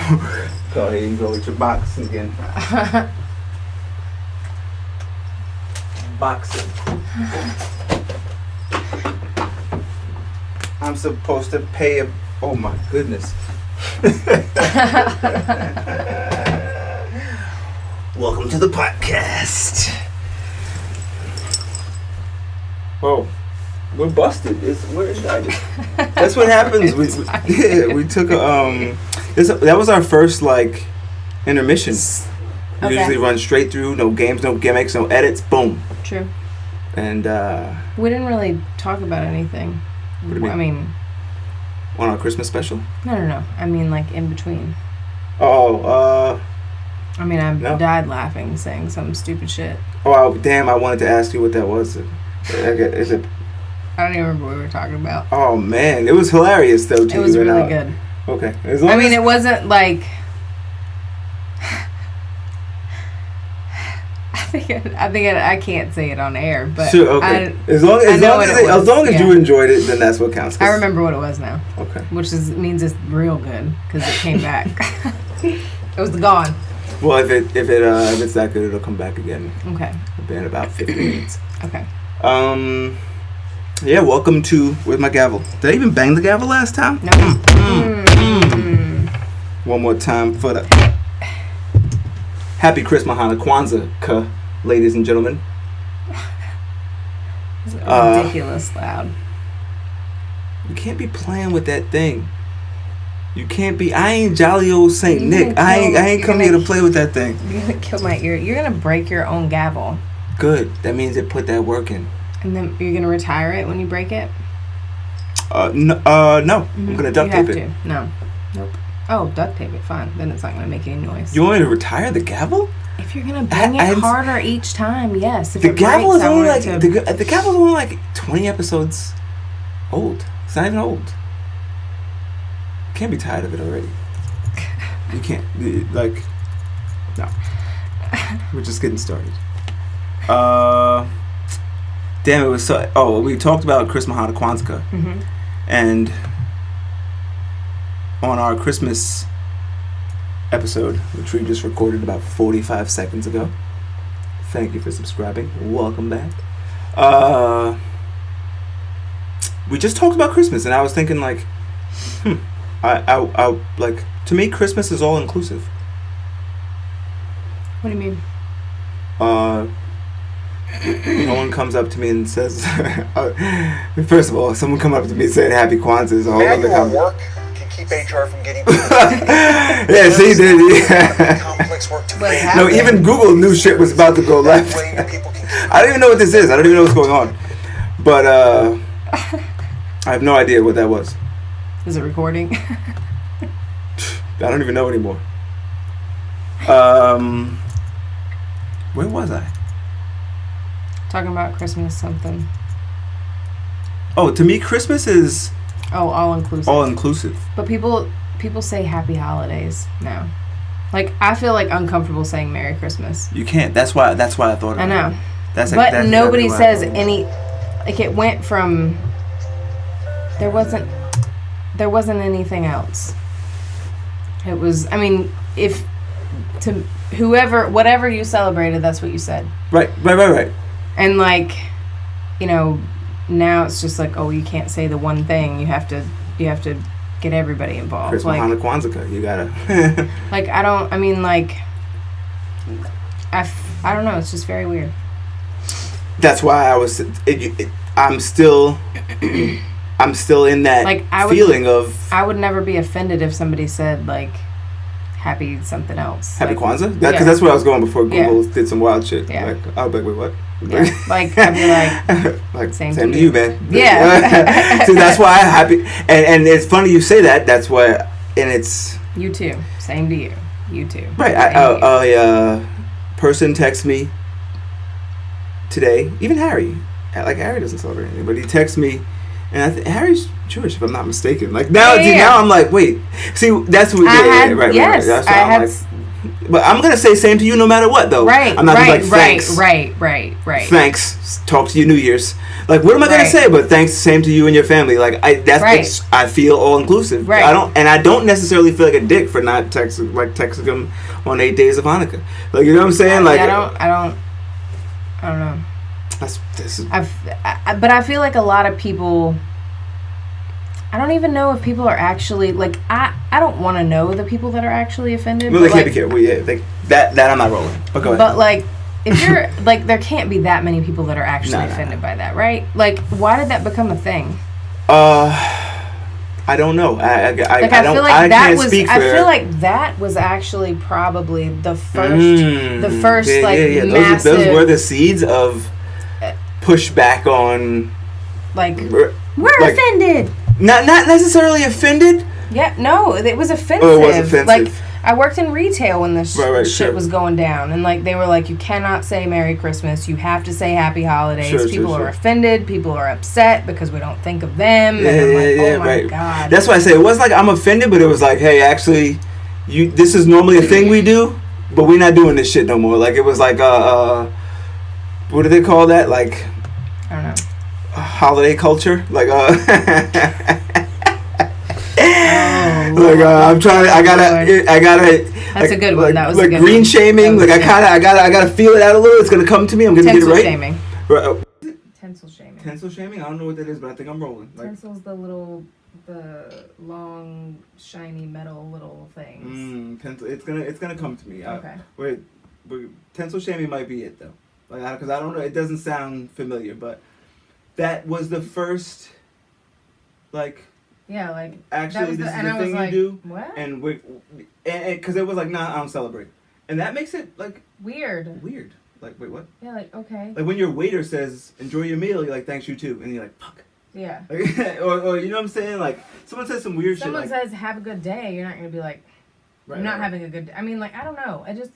Go ahead and go with your boxing again. Boxing. I'm supposed to pay a... Oh my goodness. Welcome to the podcast. Oh, we're busted. That's what happens. We took a that was our first like intermission. We usually run straight through, no games, no gimmicks, no edits. Boom. True. And we didn't really talk about anything. What do you mean? I mean, on our Christmas special? No. I mean, like in between. I died laughing, saying some stupid shit. Oh, damn! I wanted to ask you what that was. Is it? I don't even remember what we were talking about. Oh man, it was hilarious though. It was really good. Okay. It wasn't like. I can't say it on air, but sure. Okay. As long as you enjoyed it, then that's what counts. I remember what it was now. Okay. Which means it's real good because it came back. It was gone. Well, if it's that good, it'll come back again. Okay. It'll be in about 50 minutes. Okay. Yeah. Welcome to. Where's my gavel? Did I even bang the gavel last time? No. One more time for the. Happy Christmas, Kwanzaa, ladies and gentlemen. It's ridiculous loud. You can't be playing with that thing. You can't be. I ain't jolly old Saint Nick. I ain't come here to play with that thing. You're gonna kill my ear. You're gonna break your own gavel. Good. That means it put that work in. And then you're gonna retire it when you break it. No. Mm-hmm. I'm gonna duct tape it. No. Nope. Oh, duct tape it. Fine. Then it's not gonna make any noise. You want me to retire the gavel? If you're gonna bang it harder each time, yes. If the gavel is only like the gavel's only like 20 episodes old. It's not even old. You can't be tired of it already. You can't. No. We're just getting started. Damn, it was so. Oh, we talked about Christmas Kwanzaa, and on our Christmas episode, which we just recorded about 45 seconds ago. Thank you for subscribing. Welcome back. We just talked about Christmas, and I was thinking like, I like, to me, Christmas is all inclusive. What do you mean? No one comes up to me and says, first of all, someone come up to me saying Happy Kwanzaa is a whole other conversation. Keep HR from getting yeah, see, complex work to no, even Google knew shit was about to go left. I don't even know what this is. I don't even know what's going on. But I have no idea what that was. Is it recording? I don't even know anymore. Where was I? Talking about Christmas something. Oh, to me, Christmas is... Oh, all inclusive. All inclusive. But people say Happy Holidays now. Like, I feel like uncomfortable saying Merry Christmas. You can't. That's why I thought of it. I know. That's nobody says any. Like, it went from. There wasn't anything else. It was. I mean, if to whatever you celebrated, that's what you said. Right. And like, now it's just like, oh, you can't say the one thing. You have to get everybody involved. Christmas, like, Kwanzaa, you gotta. Like, I don't know. It's just very weird. That's why I'm still in that like, feeling of. I would never be offended if somebody said like, Happy something else. Happy like, Kwanzaa? Because that's where I was going before Google did some wild shit. Yeah. Like, I was like, wait, what? Yeah. Like, I'd be like, same to you, man. Yeah. See, that's why I'm happy. And it's funny you say that. That's why, and it's... You too. Same to you. You too. Right. A person texts me today, even Harry. Like, Harry doesn't celebrate anything, but he texts me, and I think Harry's Jewish, if I'm not mistaken. Like, now I'm like, wait. See, that's what we did. Right. Yes. That's I had... but I'm gonna say same to you no matter what though. Right. I'm not right. gonna be like thanks. Right. Thanks. Talk to you New Year's. Like what am I gonna say? But thanks, same to you and your family. Like I feel all inclusive. Right. I don't necessarily feel like a dick for not texting them on 8 days of Hanukkah. Like you know what I'm saying? Like I don't know. But I feel like a lot of people. I don't even know if people are actually like. I don't want to know the people that are actually offended. Well, they can't be careful. Yeah, that I'm not rolling. But go ahead. But like, if you're like, there can't be that many people that are actually offended by that, right? Like, why did that become a thing? I don't know. I feel like that was actually probably the first massive. Those were the seeds of pushback on. Like we're offended. Not necessarily offended. Yeah, no, it was offensive. Oh, it was offensive. Like I worked in retail when this shit was going down, and like they were like, you cannot say Merry Christmas. You have to say Happy Holidays. People are offended. People are upset because we don't think of them. And I'm like, oh my god. That's why I say it wasn't like I'm offended, but it was like, hey, actually, this is normally a thing we do, but we're not doing this shit no more. Like it was like what do they call that? Like I don't know. Holiday culture, like I'm trying. I gotta. That's a good one. That was like a good green one. shaming. Like I gotta feel it out a little. It's gonna come to me. I'm gonna Tinsel get it right. Shaming. Right. Tinsel shaming. Tinsel shaming. I don't know what that is, but I think I'm rolling. Like, Tinsel's the long, shiny metal little things. Tinsel. It's gonna come to me. Okay. Wait. Tinsel shaming might be it though. Like because I don't know. It doesn't sound familiar, but that was the first. Like. Yeah, like actually, this is the thing you do. What? And because it was like, nah, I don't celebrate, and that makes it like weird. Like, wait, what? Yeah, like okay. Like when your waiter says, "Enjoy your meal," you're like, "Thanks, you too," and you're like, "Fuck." Yeah. Like, or you know what I'm saying? Like someone says some weird shit. Someone says, "Have a good day." You're not gonna be like, "I'm not having a good day." I mean, like I don't know. I just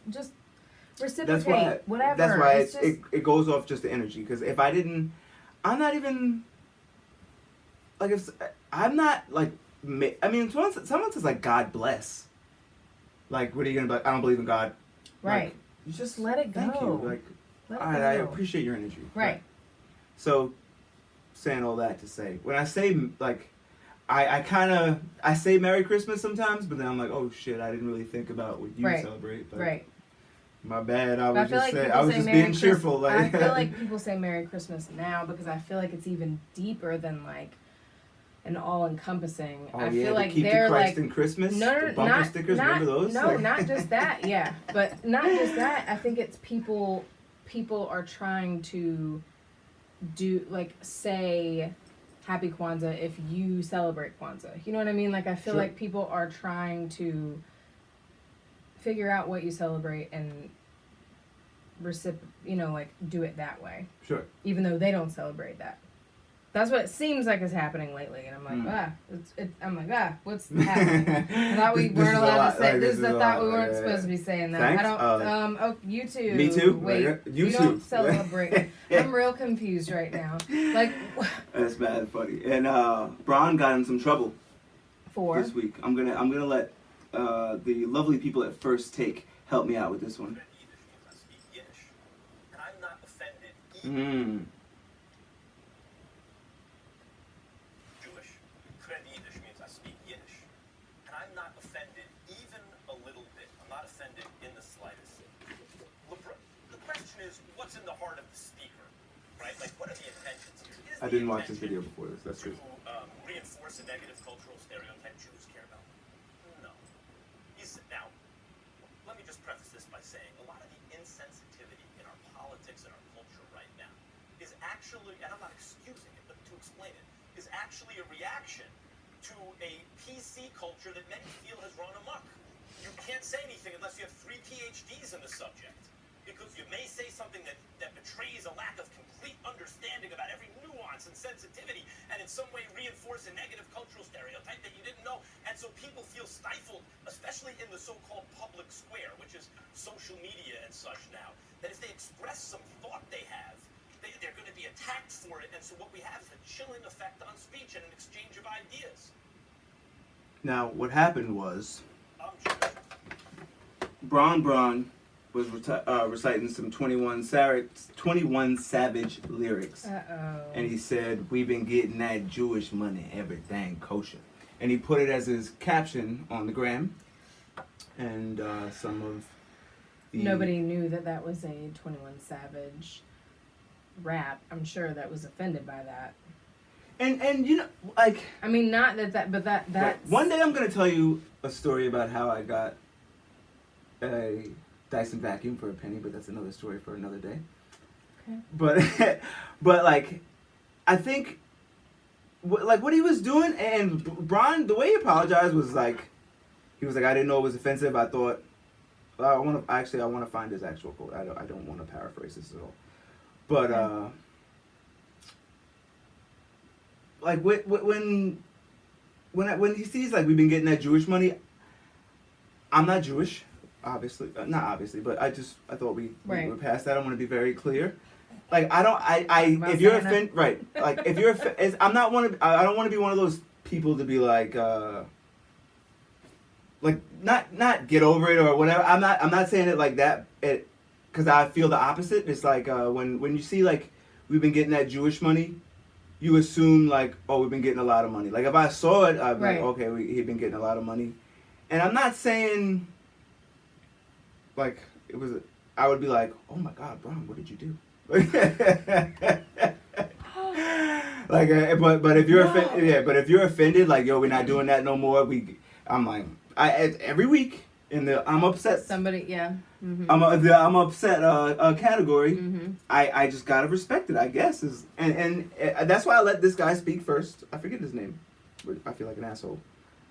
reciprocate. Whatever. That's why it goes off just the energy. Because if I'm not even. Like if I'm not like, I mean, someone says like God bless. Like, what are you gonna be like? I don't believe in God. Right. Like, you just let it go. Thank you. Like, all right, I appreciate your energy. Right. So, saying all that to say, when I say like, I say Merry Christmas sometimes, but then I'm like, oh shit, I didn't really think about what you celebrate. Like, right. My bad. I was just being cheerful. Like I feel like people say Merry Christmas now because I feel like it's even deeper than like an all-encompassing. Oh, I yeah, feel like keep they're the Christ like in Christmas. No, the bumper stickers. Remember those? No, not just that. Yeah, but not just that. I think it's people are trying to do like say Happy Kwanzaa if you celebrate Kwanzaa. You know what I mean? Like I feel like people are trying to figure out what you celebrate and like do it that way. Sure. Even though they don't celebrate that. That's what it seems like is happening lately, and I'm like, what's happening? I thought we weren't allowed to say this. I thought we weren't supposed to be saying that. Thanks. I don't. You too. Me too. Wait, you don't celebrate. I'm real confused right now. Like, that's bad funny. And Braun got in some trouble for this week. I'm gonna let the lovely people at First Take help me out with this one. What's in the heart of the speaker, right? Like, what are the intentions here? I didn't watch this video before this. That's true. Reinforce a negative cultural stereotype Jews care about? No. Now, let me just preface this by saying a lot of the insensitivity in our politics and our culture right now is actually, and I'm not excusing it, but to explain it, is actually a reaction to a PC culture that many feel has run amok. You can't say anything unless you have 3 PhDs in the subject. Because you may say something that betrays a lack of complete understanding about every nuance and sensitivity, and in some way reinforce a negative cultural stereotype that you didn't know. And so people feel stifled, especially in the so-called public square, which is social media and such now, that if they express some thought they have, they're going to be attacked for it. And so what we have is a chilling effect on speech and an exchange of ideas. Now, what happened was Braun was reciting some 21 Savage lyrics. And he said, "We've been getting that Jewish money, everything kosher." And he put it as his caption on the gram. And some of the... Nobody knew that was a 21 Savage rap. I'm sure that was offended by that. And you know, like... I mean, not that, but that's... Right. One day I'm going to tell you a story about how I got a Dyson vacuum for a penny, but that's another story for another day. Okay. But like, I think, like what he was doing, and Braun, the way he apologized was like, he was like, I didn't know it was offensive. I thought, I want to find his actual quote. I don't want to paraphrase this at all. But like when he sees like we've been getting that Jewish money, I'm not Jewish. Obviously, not obviously, but I thought we were past that. I want to be very clear. Like if you're offended, right? Like if you're, I don't want to be one of those people to be like not get over it or whatever. I'm not saying it like that. Because I feel the opposite. It's like when you see like we've been getting that Jewish money, you assume like, oh, we've been getting a lot of money. Like if I saw it, I'd be like, okay, he'd been getting a lot of money, and I'm not saying. Like it was, I would be like, "Oh my God, Braun, what did you do?" Like, but if you're offended, but if you're offended, like, yo, we're not doing that no more. I'm like, every week in the I'm upset. Somebody, yeah. Mm-hmm. I'm upset category. Mm-hmm. I just gotta respect it, I guess. And that's why I let this guy speak first. I forget his name, but I feel like an asshole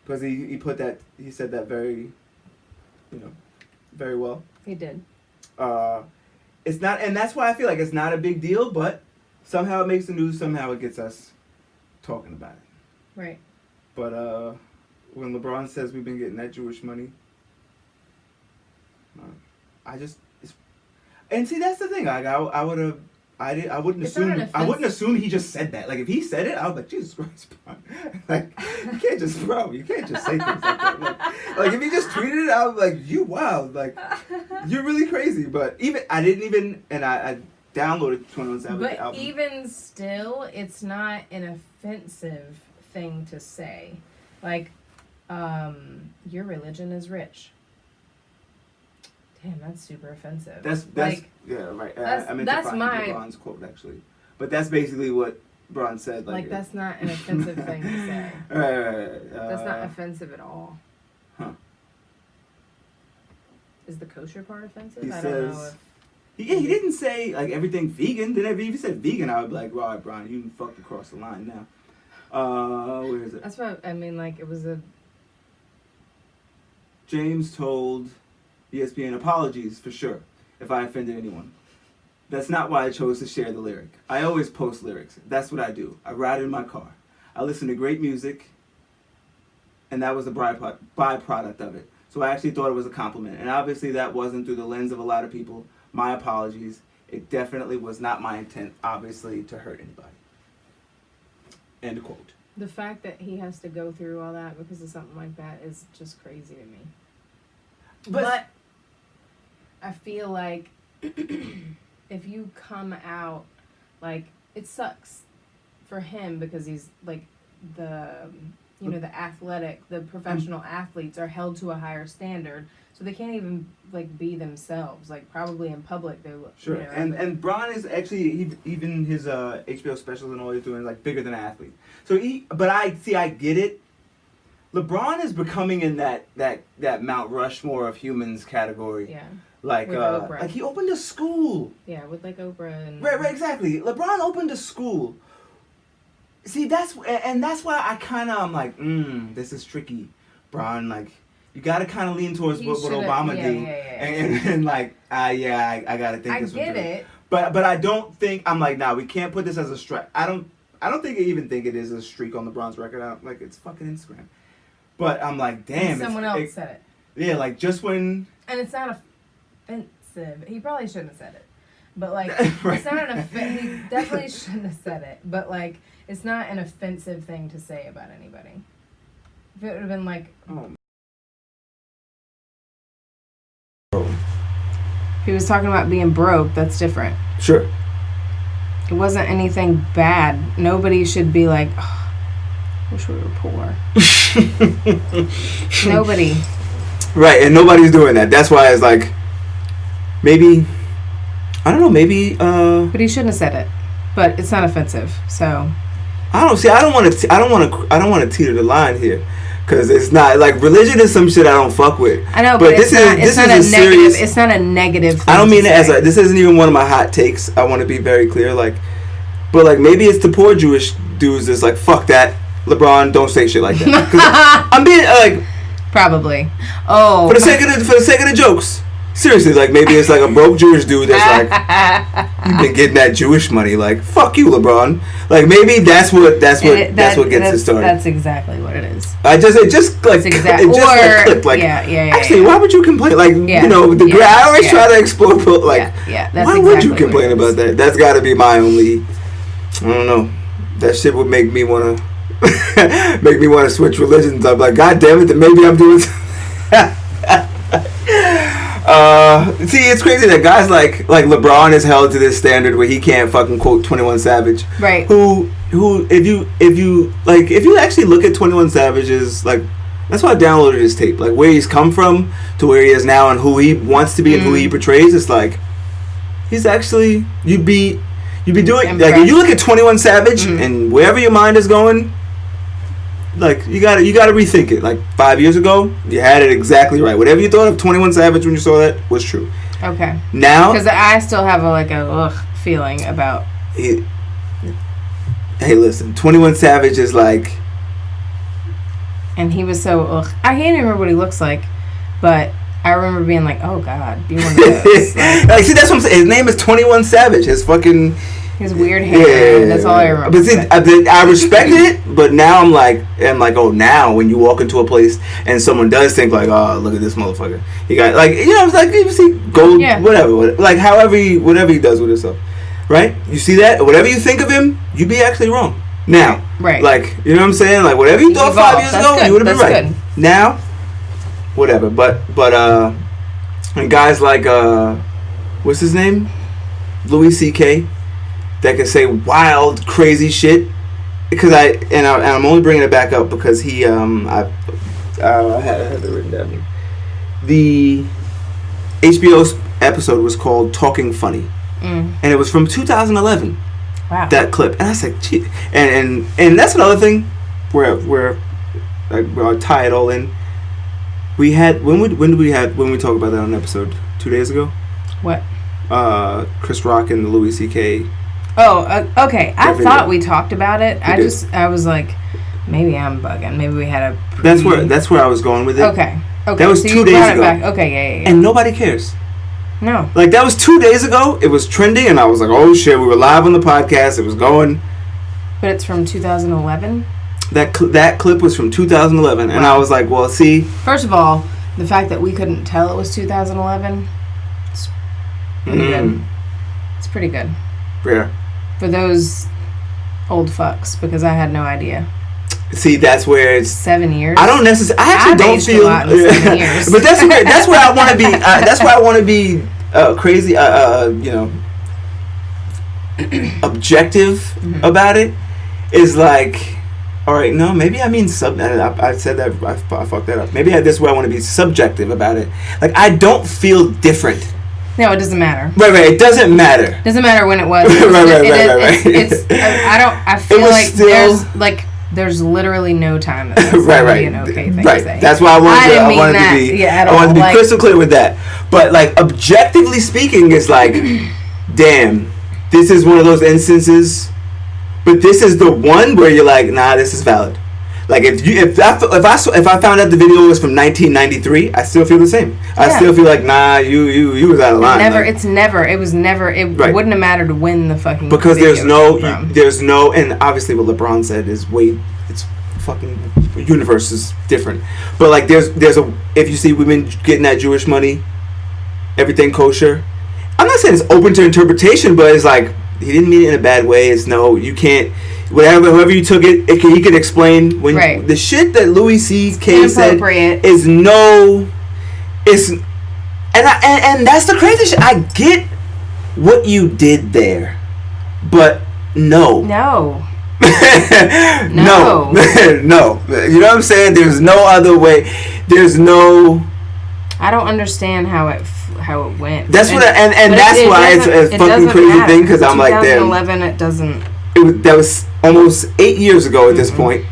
because he said that very, very well. He did. It's not, and that's why I feel like it's not a big deal, but somehow it makes the news, somehow it gets us talking about it. Right. But when LeBron says we've been getting that Jewish money, and see, that's the thing. Like I wouldn't assume he just said that. Like if he said it, I was like, Jesus Christ, bro. Like you can't just say things like that. Like if he just tweeted it, I was like, you wild, like you're really crazy. But I downloaded 21 Savage album. But even still, it's not an offensive thing to say. Like, your religion is rich. Damn, that's super offensive. That's like, yeah, right. I meant to find LeBron's quote actually, but that's basically what Braun said. Like that's not an offensive thing to say. That's not offensive at all. Huh? Is the kosher part offensive? He I says, don't know. He didn't say like everything vegan. Then if he said vegan, I would be like, all right, Braun, you fucked across the line now. Where is it? That's what I mean. Like it was a. James told ESPN, apologies for sure if I offended anyone. That's not why I chose to share the lyric. I always post lyrics. That's what I do. I ride in my car. I listen to great music, and that was the byproduct of it. So I actually thought it was a compliment. And obviously that wasn't through the lens of a lot of people. My apologies. It definitely was not my intent, obviously, to hurt anybody. End quote. The fact that he has to go through all that because of something like that is just crazy to me. But I feel like if you come out, like, it sucks for him because he's, like, the professional athletes are held to a higher standard, so they can't even, like, be themselves. Like, probably in public, they look. Sure, and Braun is actually, even his HBO specials and all he's doing is, like, bigger than an athlete. So I get it. LeBron is becoming in that Mount Rushmore of humans category. Yeah. Like he opened a school. Yeah, with like Oprah and. Right, exactly. LeBron opened a school. See, that's why I'm like, this is tricky, Braun. Like, you got to kind of lean towards what Obama did, and like, I got to think this one through. I get it. But I don't think I'm like, nah, we can't put this as a strike. I don't think I even think it is a streak on LeBron's record. It's fucking Instagram. But I'm like, damn. Someone else said it. Yeah, like just when. And it's not offensive. He probably shouldn't have said it. But like, right. It's not an offensive. He definitely shouldn't have said it. But like, it's not an offensive thing to say about anybody. If it would have been like. Oh. If he was talking about being broke, that's different. Sure. It wasn't anything bad. Nobody should be like, oh, wish we were poor. Nobody. Right, and nobody's doing that. That's why it's like, maybe, I don't know, maybe. But he shouldn't have said it. But it's not offensive, so. I don't want to teeter the line here, because it's not like religion is some shit I don't fuck with. I know, but it's not a negative. It's not a negative thing. I don't mean it as this isn't even one of my hot takes. I want to be very clear, like, but like maybe it's the poor Jewish dudes that's like, fuck that, LeBron, don't say shit like that. 'Cause I'm being like, probably. Oh, for the sake of the jokes. Seriously, like maybe it's like a broke Jewish dude that's like, you've been getting that Jewish money, like fuck you, LeBron. Like maybe that's what gets it started. That's exactly what it is. It just clicked. Like, yeah. Actually, why would you complain? Like, you know, I always try to explore. Like, why would you complain about that? That's got to be my only. I don't know. That shit would make me want to switch religions. I'm like, God damn it, then maybe I'm doing. See, it's crazy that guys like LeBron is held to this standard where he can't fucking quote 21 Savage. Right. Who if you actually look at 21 Savage's, like, that's why I downloaded his tape, like where he's come from to where he is now and who he wants to be and who he portrays. It's like he's actually you'd be doing impressed. Like if you look at 21 Savage and wherever your mind is going. Like you gotta rethink it. Like 5 years ago, you had it exactly right. Whatever you thought of 21 Savage when you saw that was true. Okay. Now, because I still have a feeling about. Hey, listen, 21 Savage is like. And he was so I can't even remember what he looks like, but I remember being like, oh God, be one of those. Like, see, that's what I'm saying. His name is 21 Savage. His fucking. His weird hair. Yeah, that's all I remember. But see, I respected it, but now I'm like, oh, now when you walk into a place and someone does think like, oh, look at this motherfucker. He got like, you know, it's like you see gold, whatever, like whatever he does with himself, right? You see that, whatever you think of him, you'd be actually wrong. Now, right? Like, you know what I'm saying? Like whatever you thought 5 years ago, you would have been right. Good. Now, whatever. But and guys like what's his name, Louis C.K. that can say wild, crazy shit. Because I'm only bringing it back up because he I had it written down. The HBO episode was called Talking Funny, and it was from 2011. Wow. That clip, and I was like, gee. And that's another thing where I'll tie it all in. We had when we talk about that on an episode 2 days ago. What? Chris Rock and the Louis C.K. Oh, okay. I thought we talked about it. I was like, maybe I'm bugging. Maybe we had a. That's where I was going with it. Okay. That was 2 days ago. Back. Okay, yeah. And nobody cares. No. Like that was 2 days ago. It was trending, and I was like, oh shit, we were live on the podcast. It was going. But it's from 2011. That clip was from 2011, and I was like, well, see. First of all, the fact that we couldn't tell it was 2011. It's pretty good. It's pretty good. Yeah. For those old fucks, because I had no idea. See, that's where it's 7 years. I don't necessarily. I actually don't feel. A lot in 7 years. But that's where I want to be. That's why I want to be crazy. Objective about it is like, all right, no, maybe I mean I said that I fucked that up. Maybe this is where I want to be subjective about it. Like I don't feel different. No, it doesn't matter. Right. It doesn't matter. Doesn't matter when it was. Right. I feel like there's literally no time that that's right. An okay thing right. To say. That's why I wanted to be crystal clear with that. But like objectively speaking, it's like, damn, this is one of those instances. But this is the one where you're like, nah, this is valid. Like if I found out the video was from 1993, I still feel the same. I still feel like, nah, you was out of line. It wouldn't have mattered when the fucking because there's no, and obviously what LeBron said is it's fucking universe is different. But like there's if you see women getting that Jewish money, everything kosher. I'm not saying it's open to interpretation, but it's like he didn't mean it in a bad way. It's no, you can't. Whoever you took it, he could explain when the shit that Louis C.K. said is no. And and that's the crazy shit. I get what you did there, but no. No. No. No. You know what I'm saying? There's no other way. There's no. I don't understand how it went. That's what, and that's why it's a fucking crazy thing, because I'm like, damn. 2011, it doesn't. That was almost 8 years ago at this point.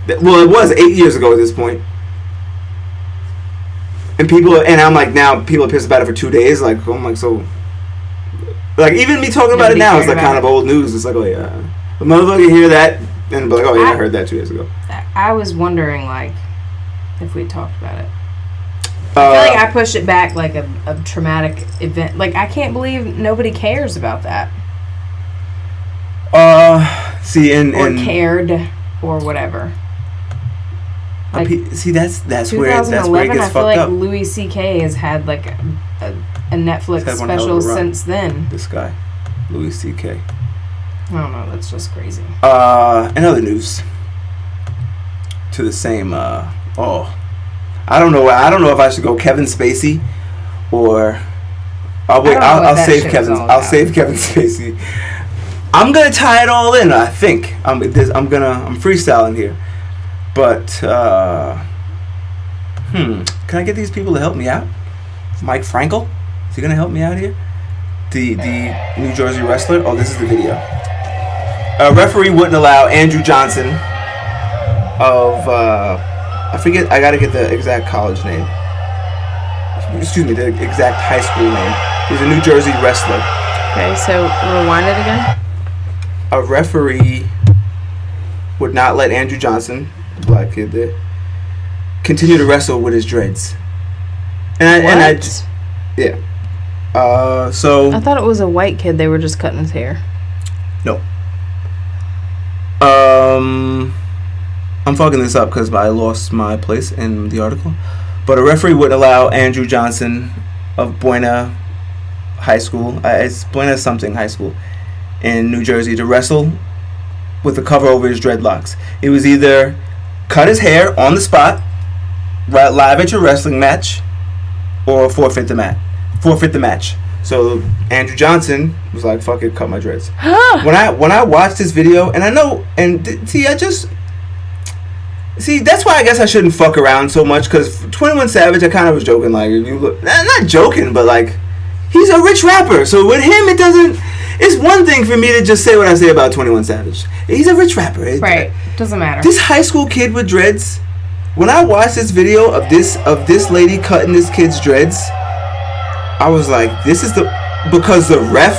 Well, it was 8 years ago at this point. And I'm like, now people are pissed about it for 2 days. Like, I'm like, so, like, even me talking about it now is like kind of old news. It's like, oh yeah, the motherfucker hear that and be like, oh yeah, I heard that 2 years ago. I was wondering, like, if we talked about it. I feel like I pushed it back like a traumatic event. Like, I can't believe nobody cares about that. See, or cared, or whatever. Like, see, that's where it gets fucked up. 2011, I feel like Louis C.K. has had like a Netflix special since then. This guy, Louis C.K. I don't know. That's just crazy. In other news, to the same. I don't know if I should go Kevin Spacey, or I'll save Kevin. I'll save Kevin Spacey. I'm gonna tie it all in. I think I'm freestyling here, but can I get these people to help me out? Mike Frankel, is he gonna help me out here? The New Jersey wrestler. Oh, this is the video. A referee wouldn't allow Andrew Johnson of I forget. I gotta get the exact college name. Excuse me, the exact high school name. He's a New Jersey wrestler. Okay, so rewind it again. A referee would not let Andrew Johnson, the black kid there, continue to wrestle with his dreads. Yeah. So I thought it was a white kid. They were just cutting his hair. No. I'm fucking this up because I lost my place in the article. But a referee wouldn't allow Andrew Johnson of Buena High School, it's Buena something High School in New Jersey, to wrestle with a cover over his dreadlocks. It was either cut his hair on the spot, right live at your wrestling match, or forfeit the match. So Andrew Johnson was like, "Fuck it, cut my dreads." When I watched this video, and I know, see, that's why I guess I shouldn't fuck around so much, because 21 Savage, I kind of was joking, like, if you look, not joking, but like, he's a rich rapper, so with him, it's one thing for me to just say what I say about 21 Savage. He's a rich rapper. Right, doesn't matter. This high school kid with dreads, when I watched this video of this lady cutting this kid's dreads, I was like, because the ref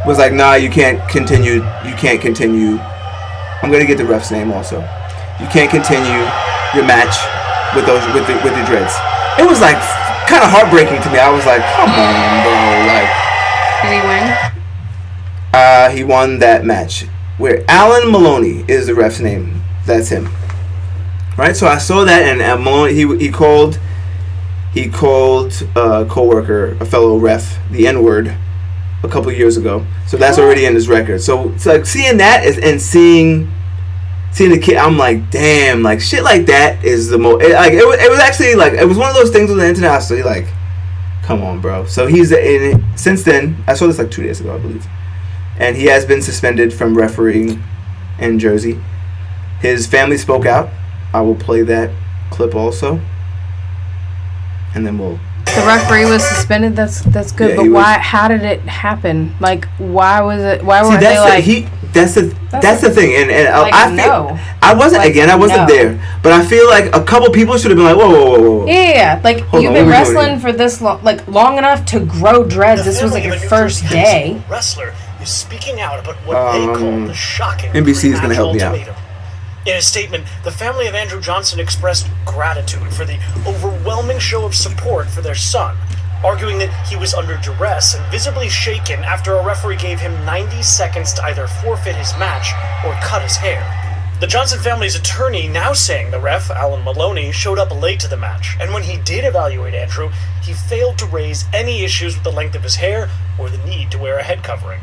was like, nah, you can't continue. I'm going to get the ref's name also. You can't continue your match with the dreads. It was like kind of heartbreaking to me. I was like, come on, bro. Like, did he win? He won that match. Where Alan Maloney is the ref's name. That's him. Right. So I saw that, and Maloney he called a coworker, a fellow ref, the N-word a couple years ago. So that's already in his record. So it's like seeing that and seeing the kid, I'm like, damn, like shit like that is the most. It was actually like, it was one of those things on the internet. I was like, come on, bro. So since then, I saw this like 2 days ago, I believe, and he has been suspended from refereeing in Jersey. His family spoke out. I will play that clip also, and then we'll. The referee was suspended. That's good. Yeah, but why? How did it happen? Like, why was it? Why were they like? That's the thing, and like, I feel no. I wasn't there, but I feel like a couple people should have been like, whoa. Yeah, like you've been wrestling for this long enough to grow dreads. This was like your first day. Wrestler is speaking out about what they call the shocking. NBC is going to help me out. In a statement, the family of Andrew Johnson expressed gratitude for the overwhelming show of support for their son, arguing that he was under duress and visibly shaken after a referee gave him 90 seconds to either forfeit his match or cut his hair. The Johnson family's attorney now saying the ref, Alan Maloney, showed up late to the match, and when he did evaluate Andrew, he failed to raise any issues with the length of his hair or the need to wear a head covering.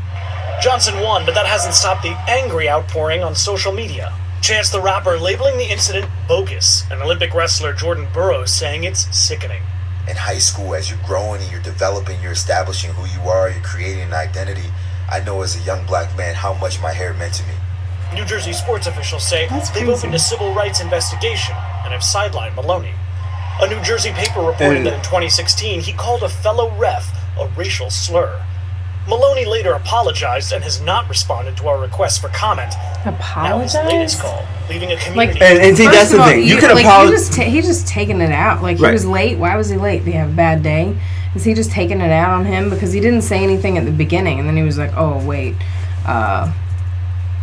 Johnson won, but that hasn't stopped the angry outpouring on social media. Chance the Rapper labeling the incident bogus, and Olympic wrestler Jordan Burroughs saying it's sickening. in high school, as you're growing and you're developing, you're establishing who you are, you're creating an identity. I know as a young black man how much my hair meant to me. New Jersey sports officials say That's they've crazy. opened a civil rights investigation and have sidelined Maloney. A New Jersey paper reported that in 2016 he called a fellow ref a racial slur. Maloney later apologized and has not responded to our request for comment. Now his latest Apologize? call, leaving a community. And see, First that's of the all, thing. You can like, apologize. He just taking it out. Like, he Right. was late. Why was he late? Did he have a bad day? Is he just taking it out on him? Because he didn't say anything at the beginning, and then he was like, oh, wait. I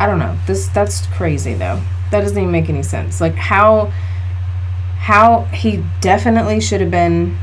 don't know. That's crazy, though. That doesn't even make any sense. Like, how he definitely should have been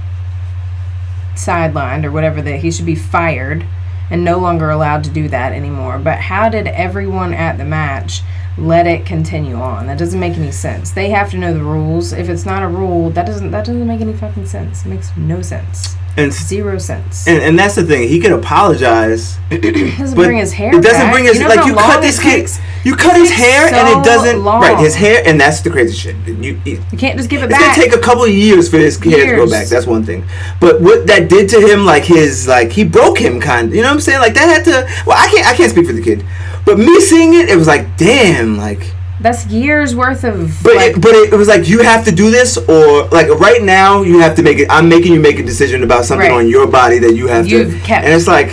sidelined or whatever, that he should be fired and no longer allowed to do that anymore. But how did everyone at the match let it continue on? That doesn't make any sense. They have to know the rules. If it's not a rule, that doesn't make any fucking sense. It makes no sense. And Zero sense. and that's the thing. He can apologize. It doesn't But bring his hair it doesn't back. bring his, You know like, how you long cut it this kid. takes? You cut his takes hair and it so doesn't. long. Right, his hair, and that's the crazy shit. You can't just give it it's back. gonna take a couple of years for his hair to go Years. back. That's one thing. But what that did to him, like he broke him, kind of. You know what I'm saying? Like that had to. Well, I can't speak for the kid, but me seeing it, it was like, damn, like. That's years worth of. But like, it was like, you have to do this, or like right now you have to make it. I'm making you make a decision about something Right. on your body that you have You've to. kept. And it's like,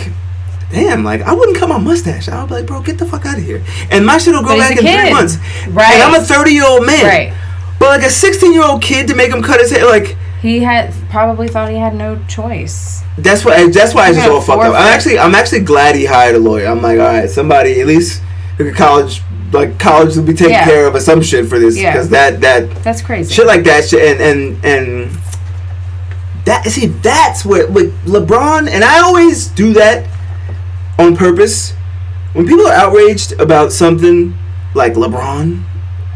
damn, like I wouldn't cut my mustache. I would be like, bro, get the fuck out of here. And my shit will go But he's back a in kid. 3 months. Right. And I'm a 30-year-old man. Right. But like a 16-year-old kid to make him cut his hair, like He had probably thought he had no choice. that's why it's just all fucked up. forfeit. I'm actually glad he hired a lawyer. I'm like, all right, somebody at least college will be taking Yeah. care of or some shit for this, Yeah. because That's crazy. shit like that shit, and that, see, that's what with LeBron, and I always do that on purpose. When people are outraged about something like LeBron,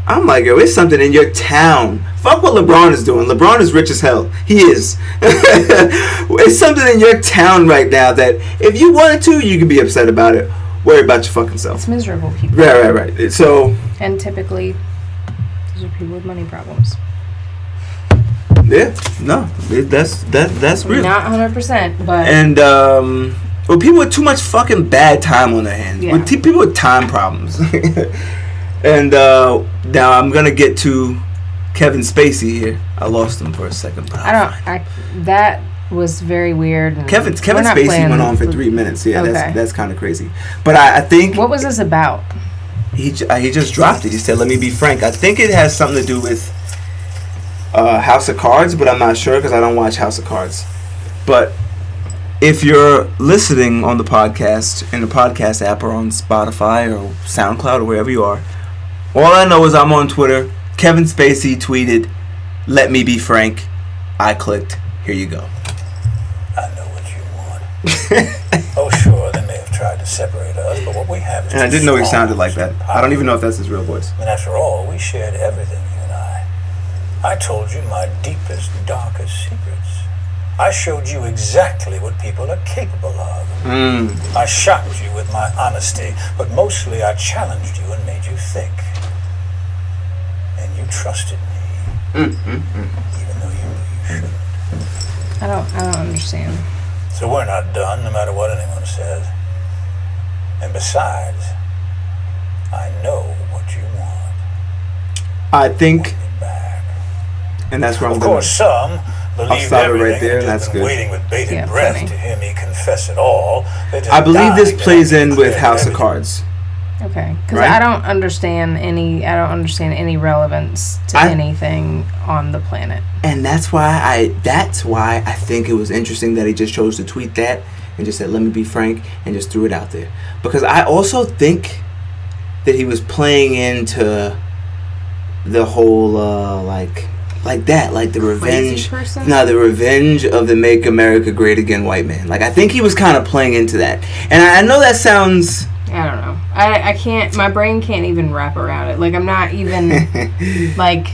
I'm like, yo, it's something in your town. Fuck what LeBron is doing. LeBron is rich as hell. He is. It's something in your town right now that if you wanted to, you could be upset about it. Worry about your fucking self. It's miserable people. Right. So, And typically, those are people with money problems. yeah, no, that's real. Not 100%, but. And well, people with too much fucking bad time on their hands. Yeah. With people with time problems. And now I'm gonna get to Kevin Spacey here. I lost him for a second, but that was very weird. And Kevin we're not Spacey playing went on for with- 3 minutes. Yeah, Okay. that's kind of crazy. But I think What was this about? he just dropped it. He said, "Let me be frank." I think it has something to do with House of Cards, but I'm not sure because I don't watch House of Cards. But if you're listening on the podcast in the podcast app or on Spotify or SoundCloud or wherever you are, all I know is I'm on Twitter. Kevin Spacey tweeted, "Let me be frank." I clicked. Here you go. I know what you want. Oh, sure, they may have tried to separate us, but what we have is And I too didn't know he strong sounded like that. I don't even know if that's his real voice. And after all, we shared everything, you and I. I told you my deepest, darkest secrets. I showed you exactly what people are capable of. I shocked you with my honesty, but mostly I challenged you and made you think. And you trusted me, even though you knew you shouldn't. I don't understand. So we're not done, no matter what anyone says. And besides, I know what you want. I think, Me back. and that's where I'm Of going. course, some believe stop it right everything there, and that's just been good. waiting with bated Yeah, breath funny. to hear me confess it all. They're just I believe this dying to plays have in me with clear House of everything. Cards. Okay, because Right? I don't understand any relevance to anything on the planet. And that's why I think it was interesting that he just chose to tweet that and just said, "Let me be frank," and just threw it out there. Because I also think that he was playing into the whole like the revenge. person? No, the revenge of the "Make America Great Again" white man. Like I think he was kind of playing into that. And I know that sounds. I don't know. I can't. My brain can't even wrap around it. Like I'm not even like.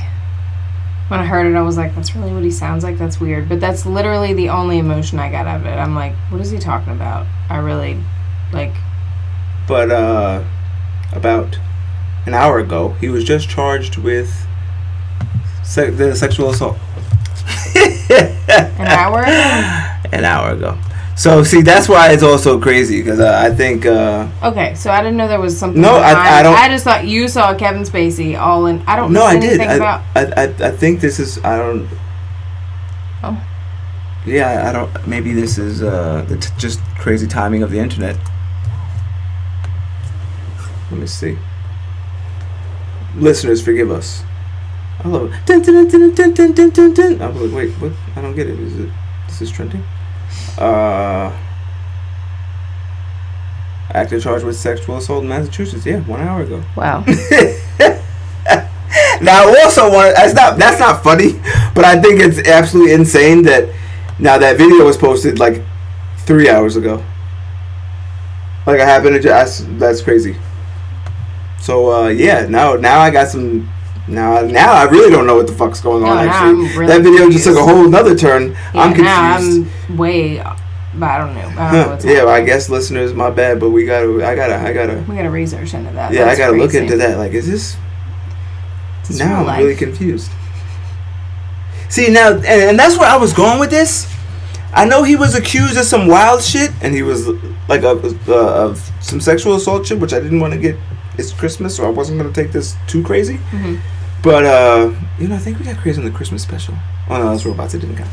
When I heard it, I was like, "That's really what he sounds like. That's weird." But that's literally the only emotion I got out of it. I'm like, "What is he talking about?" I really, like. But about an hour ago, he was just charged with the sexual assault. An hour ago? An hour ago. So see, that's why it's all so crazy because I think. Okay, so I didn't know there was something. No, I don't. I just thought you saw Kevin Spacey all in. I don't know anything about. I think this is. I don't. Oh. Yeah, I don't. Maybe this is just crazy timing of the internet. Let me see. Listeners, forgive us. I love it. Dun, dun, dun, dun, dun, dun, dun, dun. I was like, wait, what? I don't get it. This is trending? Actor charged with sexual assault in Massachusetts. Yeah, 1 hour ago. Wow. Now, I also want. That's not funny, but I think it's absolutely insane that now that video was posted like 3 hours ago. Like I happened to that's crazy. So yeah, now I got some. Now I really don't know what the fuck's going on. Actually, really that video confused. just took a whole nother turn. Yeah, I'm confused. Now I'm way, but I don't know. I don't know what's yeah, happening. I guess listeners, my bad, but I gotta. We gotta research into that. Yeah, That's I gotta look crazy. into that. Like, is this? It's Now real I'm life. really confused. See now, and that's where I was going with this. I know he was accused of some wild shit, and he was like of some sexual assault shit, which I didn't want to get. It's Christmas, so I wasn't gonna take this too crazy. Mm-hmm. But I think we got crazy on the Christmas special. Oh no, that's robots. It didn't count.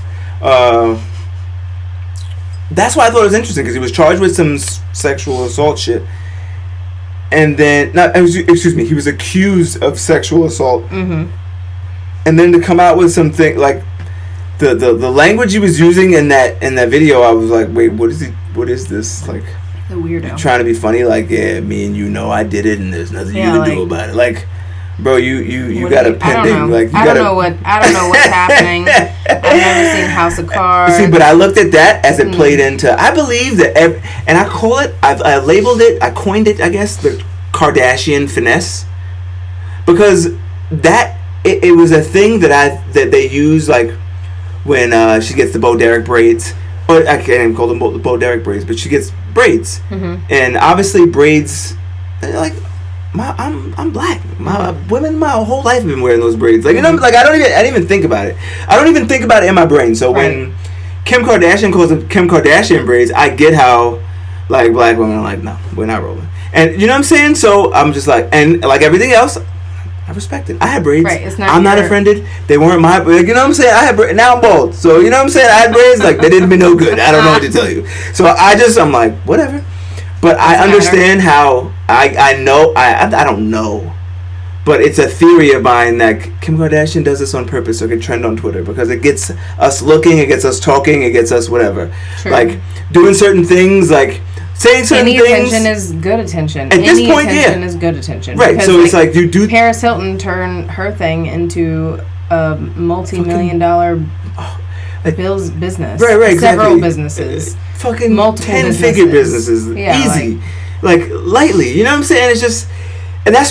That's why I thought it was interesting because he was charged with some sexual assault shit, and then he was accused of sexual assault, and then to come out with something like the language he was using in that video, I was like, wait, what is this like? The weirdo. Trying to be funny, like, yeah, me and you know I did it, and there's nothing you can do about it. Like, bro, you got a pending. Like, I don't know what's happening. I've never seen House of Cards. See, but I looked at that as it played into. I believe that, and I call it. I labeled it. I coined it. I guess the Kardashian finesse, because that it was a thing that they use like when she gets the Bo Derek braids. Or I can't even call them Bo Derek braids, but she gets braids, and obviously braids, like. I'm black. Women my whole life have been wearing those braids. Like, you know, like I didn't even think about it. I don't even think about it in my brain. So when Kim Kardashian calls them Kim Kardashian braids, I get how like black women are like, no, we're not rolling. And you know what I'm saying? So I'm just like, and like everything else, I respect it. I had braids. Right, it's not I'm not offended. They weren't my, like, you know what I'm saying? I had braids. Now I'm bald. So you know what I'm saying? I had braids. Like they didn't be no good. I don't know what to tell you. So I'm like, whatever. But I understand how I don't know, but it's a theory of mine that Kim Kardashian does this on purpose so it can trend on Twitter because it gets us looking, it gets us talking, it gets us whatever. True. Like doing certain things, like saying certain things. Any attention is good attention. At this point, attention is good attention. Right. Because, so it's like you do. Paris Hilton turned her thing into a multi-million-dollar business. Right. Several exactly. businesses. Fucking multiple 10-figure businesses. Yeah, easy. Like lightly. You know what I'm saying? It's just. And it's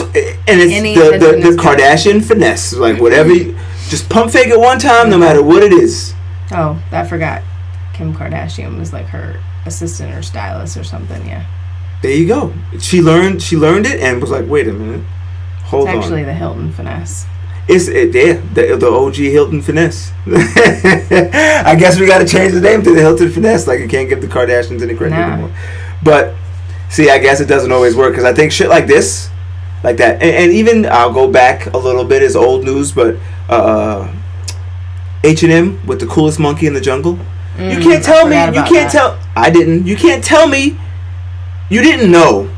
the Kardashian finesse. Like whatever. Just pump fake it one time, no matter what it is. Oh, I forgot. Kim Kardashian was like her assistant or stylist or something. Yeah. There you go. She learned it and was like, wait a minute, hold on. It's actually the Hilton finesse. The OG Hilton finesse. I guess we got to change the name to the Hilton finesse. Like you can't give the Kardashians any credit anymore. But see, I guess it doesn't always work because I think shit like this, like that, and even I'll go back a little bit as old news, but H&M with the coolest monkey in the jungle. You can't tell me. You can't tell. I didn't. You can't tell me. You didn't know,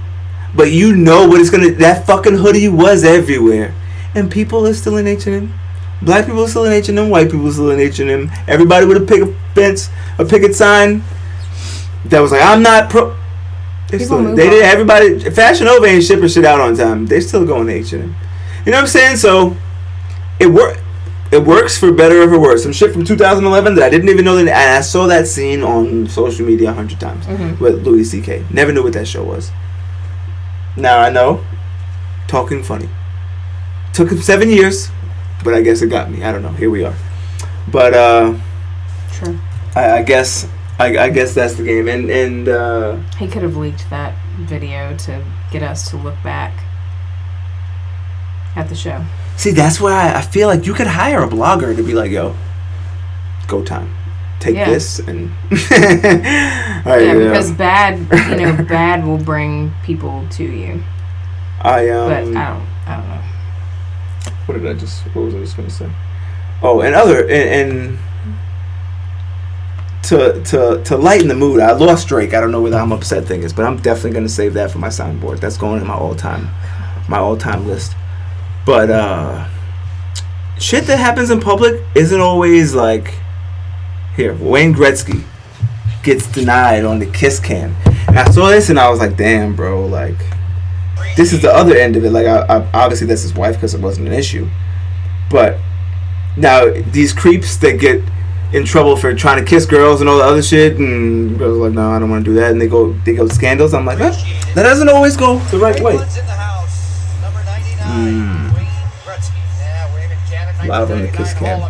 but you know what it's gonna. That fucking hoodie was everywhere, and people are still in H&M. Black people are still in H&M. White people are still in H&M. Everybody with a picket sign that was like, "I'm not pro." They did. Everybody. Fashion Nova ain't shipping shit out on time. They're still going to H&M. You know what I'm saying? So it worked. It works for better or for worse. Some shit from 2011 that I didn't even know that, and I saw that scene on social media 100 times with Louis C.K. Never knew what that show was. Now I know. Talking funny. Took him 7 years, but I guess it got me. I don't know. Here we are. But True. I guess that's the game. And he could have leaked that video to get us to look back at the show. See, that's why I feel like you could hire a blogger to be like, yo, go time. take Yeah. this and Because bad will bring people to you. But I don't know. What was I just gonna say? Oh, and to lighten the mood, I lost Drake. I don't know where the I'm upset thing is, but I'm definitely gonna save that for my soundboard. That's going in my all time list. But shit that happens in public isn't always like, here, Wayne Gretzky gets denied on the kiss cam, and I saw this and I was like, damn, bro, like, this is the other end of it. Like, I obviously that's his wife because it wasn't an issue, but now these creeps that get in trouble for trying to kiss girls and all the other shit, and girls are like, no, I don't want to do that, and they go scandals. I'm like, that doesn't always go the right way. Live on the kiss cam.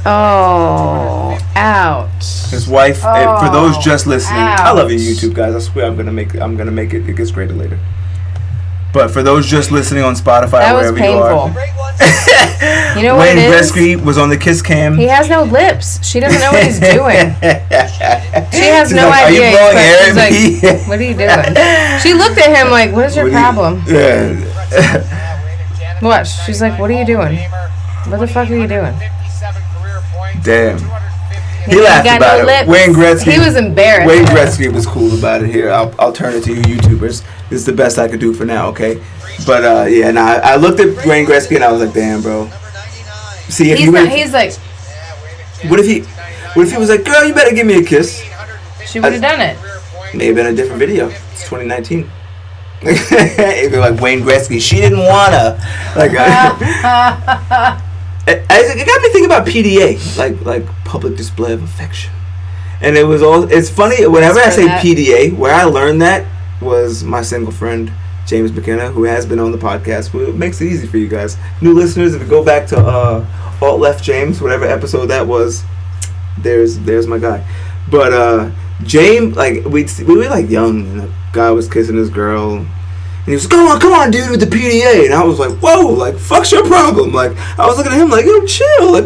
Oh, ouch. His wife. For those just listening, I love you, YouTube guys. I swear I'm gonna make it. It gets greater later. But for those just listening on Spotify, That was wherever you are, You know what Wayne it is? Gretzky was on the kiss cam. He has no lips. She doesn't know what he's doing. She has no like, idea. Are you blowing air She's at like, me? what are you doing? She looked at him like, what is your problem? Watch. She's like, what are you doing? What the fuck are you doing? Damn. He laughed got about no it. lips. Wayne Gretzky. He was embarrassed. Wayne Gretzky was cool about it. Here, I'll turn it to you, YouTubers. This is the best I could do for now, okay? But I looked at Wayne Gretzky and I was like, damn, bro. See, if he's like, what if he was like, girl, you better give me a kiss? she would have done it. May have been a different video. It's 2019. If you're like Wayne Gretzky, she didn't wanna. Like, it got me thinking about PDA, like public display of affection, and it's funny whenever I say that. PDA, where I learned that was my single friend James McKenna, who has been on the podcast, who makes it easy for you guys, new listeners. If you go back to Alt Left James, whatever episode that was, there's my guy. But James, like we were like young, and the guy was kissing his girl. And he was like, come on, dude, with the PDA. And I was like, whoa, like, fuck's your problem? Like, I was looking at him like, yo, chill. Like,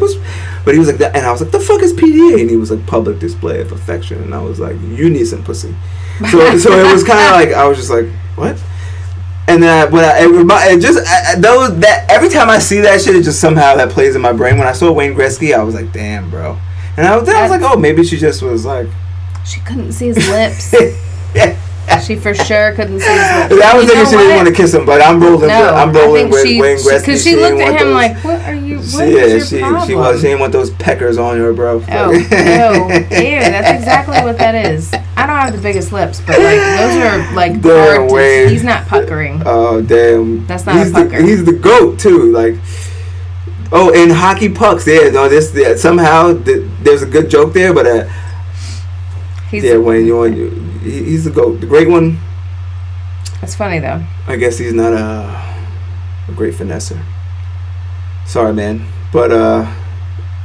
but he was like, that. And I was like, the fuck is PDA? And he was like, public display of affection. And I was like, you need some pussy. So it was kind of like, I was just like, what? And then every time I see that shit, it just somehow that plays in my brain. When I saw Wayne Gretzky, I was like, damn, bro. And I was like, oh, maybe she just was like. She couldn't see his lips. She for sure couldn't see his lips. I was thinking she didn't want to kiss him, but I'm rolling with Wayne Gretzky. Because she looked at him like, what are you? What is your problem? She didn't want those peckers on her, bro. Oh, ew, that's exactly what that is. I don't have the biggest lips, but like those are like hard to, he's not puckering. Oh damn, that's not a pucker. He's the GOAT too. Like, oh, and hockey pucks. Yeah, no, somehow there's a good joke there, but Wayne, he's the GOAT, the great one. That's funny though. I guess he's not a great finesser. Sorry, man, but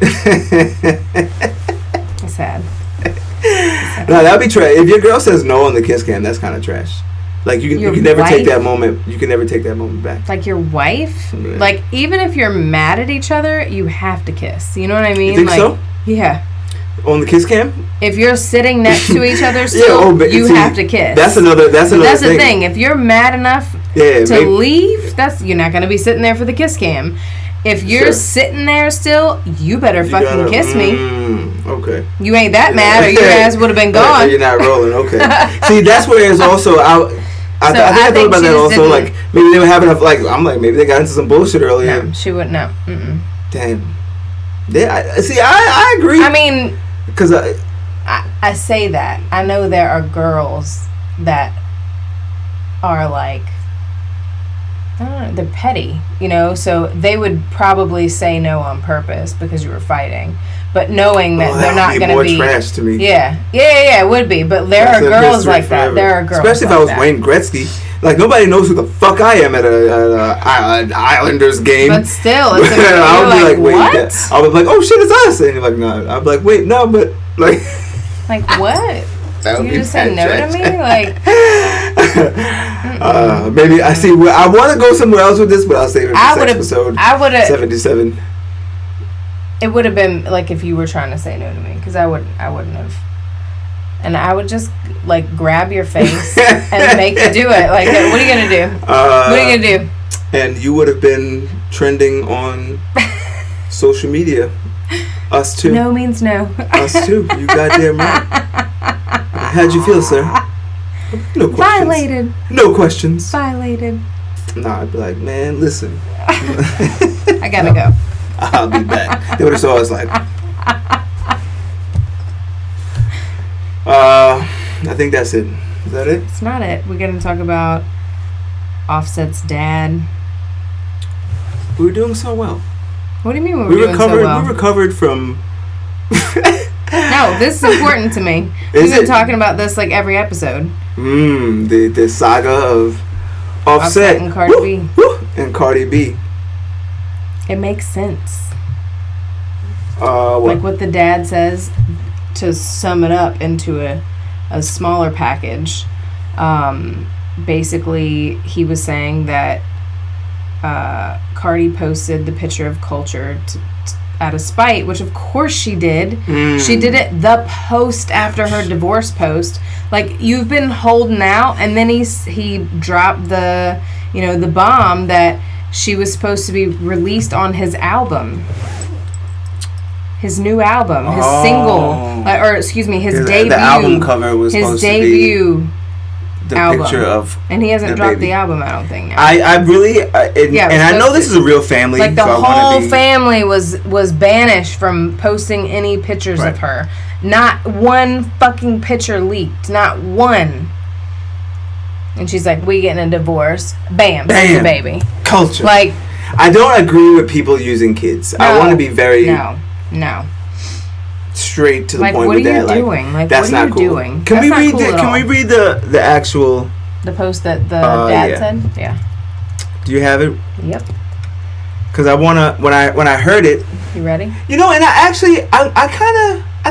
it's sad. No, that'd be trash. If your girl says no on the kiss cam, that's kind of trash. Like you can never take that moment. You can never take that moment back. Like your wife. Yeah. Like even if you're mad at each other, you have to kiss. You know what I mean? You think so? Yeah. On the kiss cam? If you're sitting next to each other still, you have to kiss. That's another That's thing. The thing. If you're mad enough to leave, you're not going to be sitting there for the kiss cam. If you're sitting there still, you better fucking kiss me. Okay. You ain't that mad or your ass would have been gone. You're not rolling. Okay. See, that's where it's also I think I thought about that also. Like maybe they were having maybe they got into some bullshit earlier. No, she wouldn't know. Damn. Yeah. I agree. I mean. Because I say that. I know there are girls that are like, I don't know, they're petty, so they would probably say no on purpose because you were fighting. But knowing that they're not going to be. More trash to me. Yeah, it would be. But there are girls like that. There are girls especially if I was Wayne Gretzky. Like, nobody knows who the fuck I am at an Islanders game. But still, it's I'll be like, wait, what? I'll be like, oh shit, it's us. And you're like, no. I'll be like, wait, no, but like. Like what? You just said no to me? Like. Maybe I see. I want to go somewhere else with this, but I'll save it for next episode. 77. It would have been like if you were trying to say no to me, because I wouldn't have. And I would just like grab your face and make you do it. Like, what are you gonna do? What are you gonna do? And you would have been trending on social media. Us too. No means no. Us too. You goddamn right. How'd you feel, sir? No questions. Violated. No questions. Violated. Nah, I'd be like, man, listen. I gotta go. I'll be back. They would have saw us like. I think that's it. Is that it? It's not it. We're gonna talk about Offset's dad. We were doing so well. What do you mean we were doing so well? We recovered from. No, this is important to me. We've been talking about this like every episode. The saga of Offset and Cardi B. And Cardi B. It makes sense. What? Like what the dad says, to sum it up into a smaller package. Basically, he was saying that Cardi posted the picture of Culture out of spite, which of course she did. She did it the post after her divorce post. Like, you've been holding out, and then he dropped the bomb that she was supposed to be released on his album. His new album, his single, his debut. The album cover was supposed to be the album. Picture of, and he hasn't dropped baby. The album, I don't think. Now. I really, and I know this is a real family. Like the whole family was banished from posting any pictures of her. Not one fucking picture leaked. Not one. And she's like, "We getting a divorce." Bam, there's a baby. Culture. Like, I don't agree with people using kids. No, I want to be very no. straight to the like, point what with are that. you doing? Like, that's what are not you cool. doing? Can That's we read not cool Can we read the actual the post that the dad said? Yeah. Do you have it? Yep. Because I wanna when I heard it. You ready? And I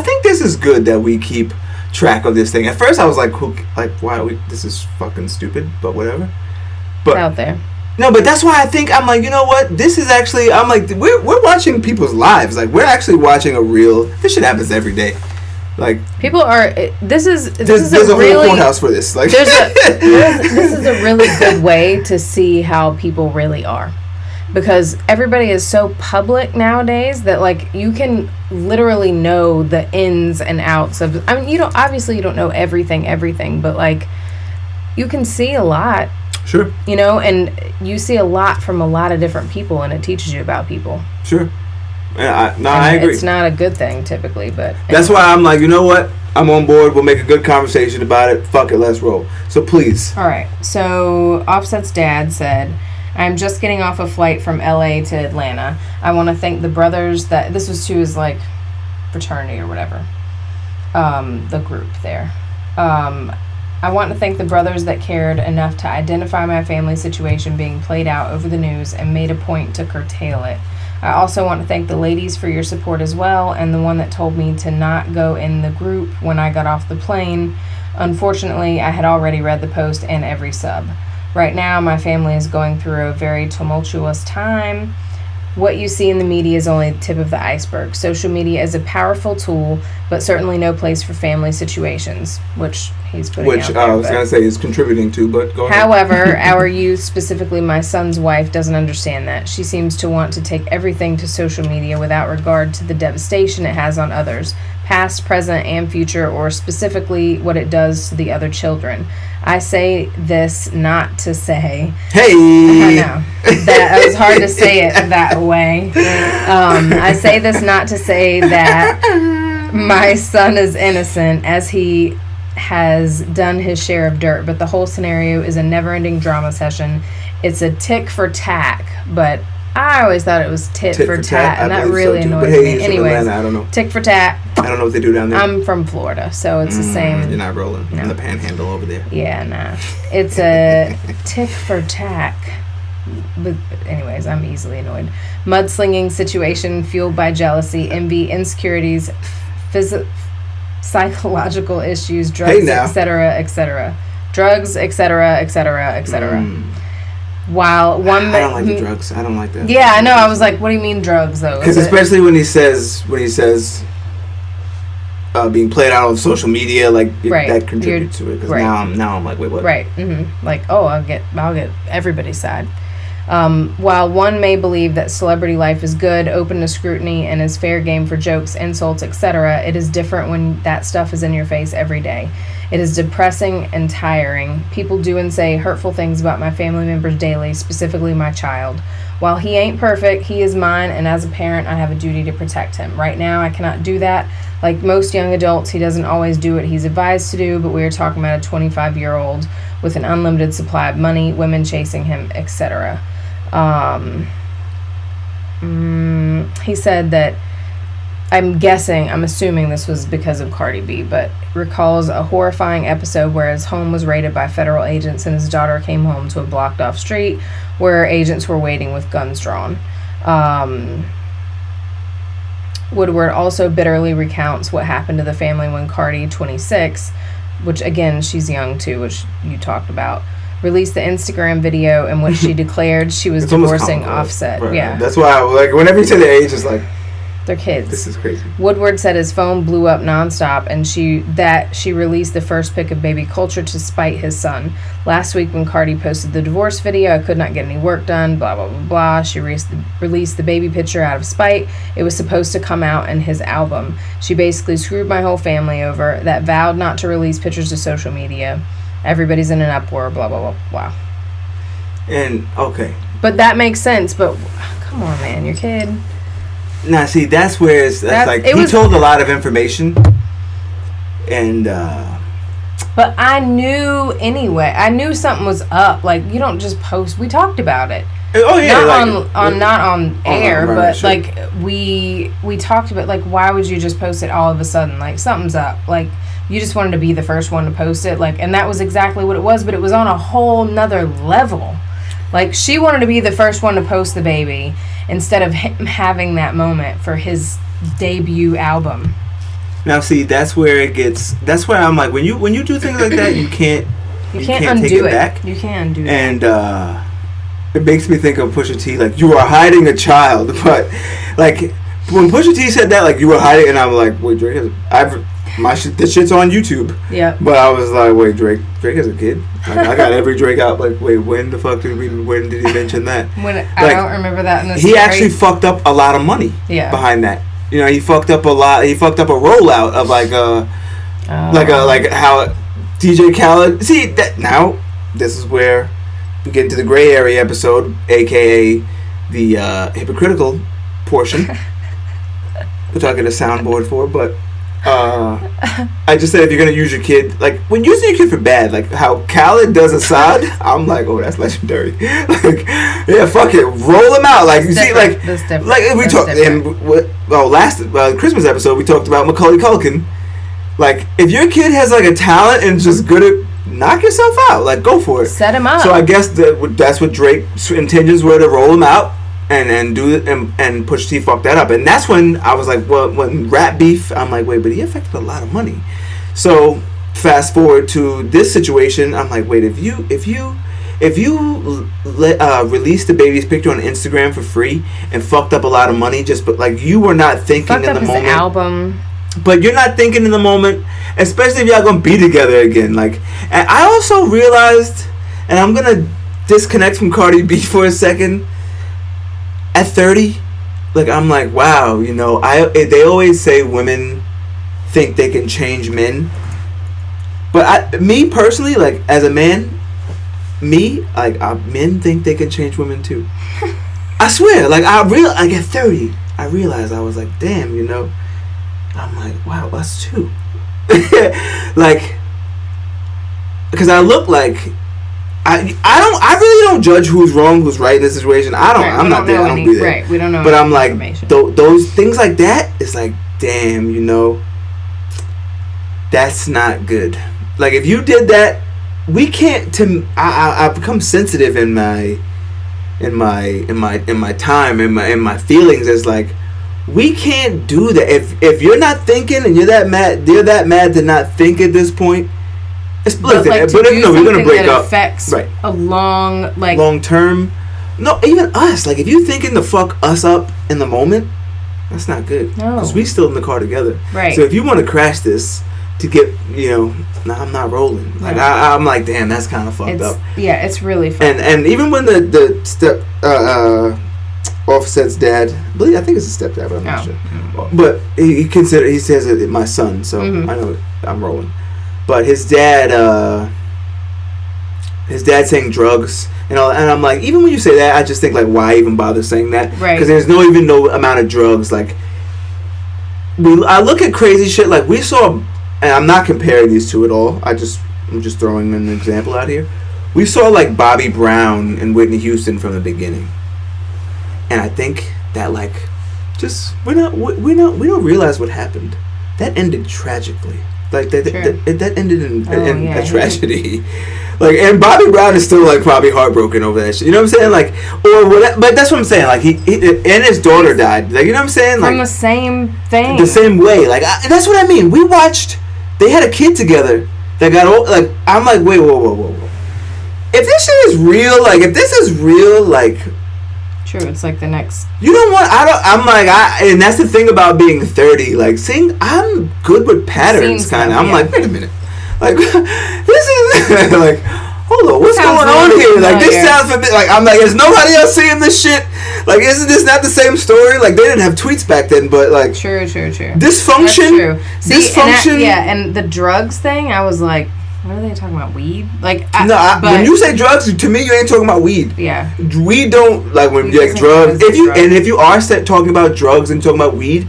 think this is good that we keep track of this thing. At first I was like, why are we? This is fucking stupid, but whatever. But it's out there. No, but that's why I think I'm like, you know what? This is actually, I'm like, we're watching people's lives. Like, we're actually watching a real. This shit happens every day. Like, people are. This is there's a whole really, courthouse for this. Like, this is a really good way to see how people really are, because everybody is so public nowadays that like you can literally know the ins and outs of. I mean, you don't know everything, but like you can see a lot. Sure. And you see a lot from a lot of different people, and it teaches you about people. Sure. I agree. It's not a good thing typically, but that's why I'm like, you know what? I'm on board. We'll make a good conversation about it. Fuck it, let's roll. So please. All right. So Offset's dad said, "I'm just getting off a flight from LA to Atlanta. I want to thank the brothers that," this was to his like fraternity or whatever, the group there. "I want to thank the brothers that cared enough to identify my family situation being played out over the news and made a point to curtail it. I also want to thank the ladies for your support as well, and the one that told me to not go in the group when I got off the plane. Unfortunately, I had already read the post and every sub. Right now, my family is going through a very tumultuous time. What you see in the media is only the tip of the iceberg. Social media is a powerful tool, but certainly no place for family situations," which he's putting out there. I was going to say is contributing to, but go ahead. However, our youth, specifically my son's wife, doesn't understand that. She seems to want to take everything to social media without regard to the devastation it has on others, past, present, and future, or specifically what it does to the other children. I say this not to say... Hey! I know. That it was hard to say it that way. I say this not to say that my son is innocent, as he has done his share of dirt, but the whole scenario is a never-ending drama session. It's a tick for tack, but I always thought it was tit for tat, and that really annoys me. Anyways, I don't know. Tick for tat. I don't know what they do down there. I'm from Florida, so it's the same. You're not rolling in the panhandle over there. Yeah, nah. It's a tick for tack. But anyways, I'm easily annoyed. Mudslinging situation fueled by jealousy, envy, insecurities, psychological issues, drugs, etc., etc. Drugs, etc., etc., etc. While one I don't like the drugs. I don't like that. Yeah, I know. I was like, what do you mean drugs, though? Because especially when he says being played out on social media, like that contributes to it. Because now I'm like, wait, what? Right. Mm-hmm. Like, oh, I'll get everybody's side. While one may believe that celebrity life is good, open to scrutiny, and is fair game for jokes, insults, etc., it is different when that stuff is in your face every day. It is depressing and tiring. People do and say hurtful things about my family members daily, specifically my child. While he ain't perfect, he is mine, and as a parent, I have a duty to protect him. Right now, I cannot do that. Like most young adults, he doesn't always do what he's advised to do, but we are talking about a 25-year-old with an unlimited supply of money, women chasing him, etc. He said that, I'm assuming this was because of Cardi B, but recalls a horrifying episode where his home was raided by federal agents and his daughter came home to a blocked off street where agents were waiting with guns drawn. Woodward also bitterly recounts what happened to the family when Cardi, 26, which again, she's young too, which you talked about, released the Instagram video in which she declared she was divorcing Offset. Right. Yeah. That's why, like, whenever you say the age, it's like, they're kids. This is crazy. Woodward said his phone blew up nonstop, and she released the first pic of baby Culture to spite his son. Last week when Cardi posted the divorce video, I could not get any work done, blah, blah, blah, blah. She released the baby picture out of spite. It was supposed to come out in his album. She basically screwed my whole family over, that vowed not to release pictures to social media. Everybody's in an uproar, blah, blah, blah, blah. And, okay. But that makes sense, but come on, man, your kid... Now, see, that's where it's like he told a lot of information, and but I knew anyway. I knew something was up. Like, you don't just post. We talked about it. Oh yeah, not on air, right, but sure. like we talked about, like, why would you just post it all of a sudden? Like, something's up. Like, you just wanted to be the first one to post it. Like, and that was exactly what it was. But it was on a whole nother level. Like, she wanted to be the first one to post the baby instead of him having that moment for his debut album. Now, see, that's where I'm like, when you do things like that, you can't undo take it back. You can do that. And it makes me think of Pusha T, like, you are hiding a child. But, like, when Pusha T said that, like, you were hiding, and I'm like, wait, Drake this shit's on YouTube. Yeah. But I was like, wait, Drake has a kid? Like, I got every Drake out. Like, wait, when did he mention that? I don't remember that in the story. He actually fucked up a lot of money behind that. You know, he fucked up a lot. He fucked up a rollout of like how DJ Khaled. See that now. This is where we get into the gray area episode, aka the hypocritical portion, which I'll get a soundboard for, but. I just said if you're gonna use your kid, like when using your kid for bad, like how Khaled does Assad, I'm like, oh, that's legendary. Like, yeah, fuck it, roll him out. Like, you see, like we talked last Christmas episode, we talked about Macaulay Culkin. Like, if your kid has like a talent and just good at, knock yourself out. Like, go for it. Set him up. So I guess that's what Drake's intentions were, to roll him out. And do it and Pusha T fucked that up, and that's when I was like, well, when rap beef, I'm like, wait, but he affected a lot of money. So fast forward to this situation, I'm like, wait, if you released the baby's picture on Instagram for free and fucked up a lot of money, but like you were not thinking in the moment. His album. But you're not thinking in the moment, especially if y'all gonna be together again. Like, and I also realized, and I'm gonna disconnect from Cardi B for a second. At 30, like, I'm like, wow, you know, they always say women think they can change men. But me personally, like, as a man, men think they can change women too. I swear, like, at 30, I realized, I was like, damn, you know, I'm like, wow, us too. Like, because I look like, I really don't judge who's wrong, who's right in this situation. I'm not there. I don't be there. Right, we don't know. But I'm like, those things like that, it's like, damn, you know, that's not good. Like, if you did that, we can't. I've become sensitive in my time, in my feelings. It's like, we can't do that. If you're not thinking and you're that mad to not think at this point, But like to do something that affects right. a long term. No, even us. Like if you thinking to fuck us up in the moment, that's not good. No, because we still in the car together. Right. So if you want to crash this to get, nah, I'm not rolling. Like I'm like, damn, that's kind of fucked up. Yeah, it's really fucked. And even when the step Offset's dad, I think it's a stepdad, but I'm not sure. Mm-hmm. But he says it my son, so I know I'm rolling. But his dad saying drugs and all, and I'm like, even when you say that, I just think like, why even bother saying that? Right. Because there's no amount of drugs. Like I look at crazy shit. Like we saw, and I'm not comparing these two at all. I'm just throwing an example out here. We saw like Bobby Brown and Whitney Houston from the beginning. And I think that like, we don't realize what happened. That ended tragically. Like that ended in a tragedy. Like, and Bobby Brown is still like probably heartbroken over that shit. You know what I'm saying? Like, or whatever. But that's what I'm saying. Like he and his daughter died. Like, you know what I'm saying? Like from the same thing. The same way. Like that's what I mean. We watched. They had a kid together that got old. Like I'm like, wait, whoa. If this shit is real, like. True, it's like the next. You don't want. And that's the thing about being 30. Like, I'm good with patterns, kind of. I'm like, wait a minute, like this is like, hold on, what's going on here? Like, this sounds like I'm like, is nobody else seeing this shit? Like, isn't this not the same story? Like, they didn't have tweets back then, but like, true. Dysfunction. That's true. See, dysfunction. And the drugs thing, I was like. What are they talking about? Weed? Like when you say drugs, to me you ain't talking about weed. Yeah. We don't like when you like drugs. If you are talking about drugs and talking about weed,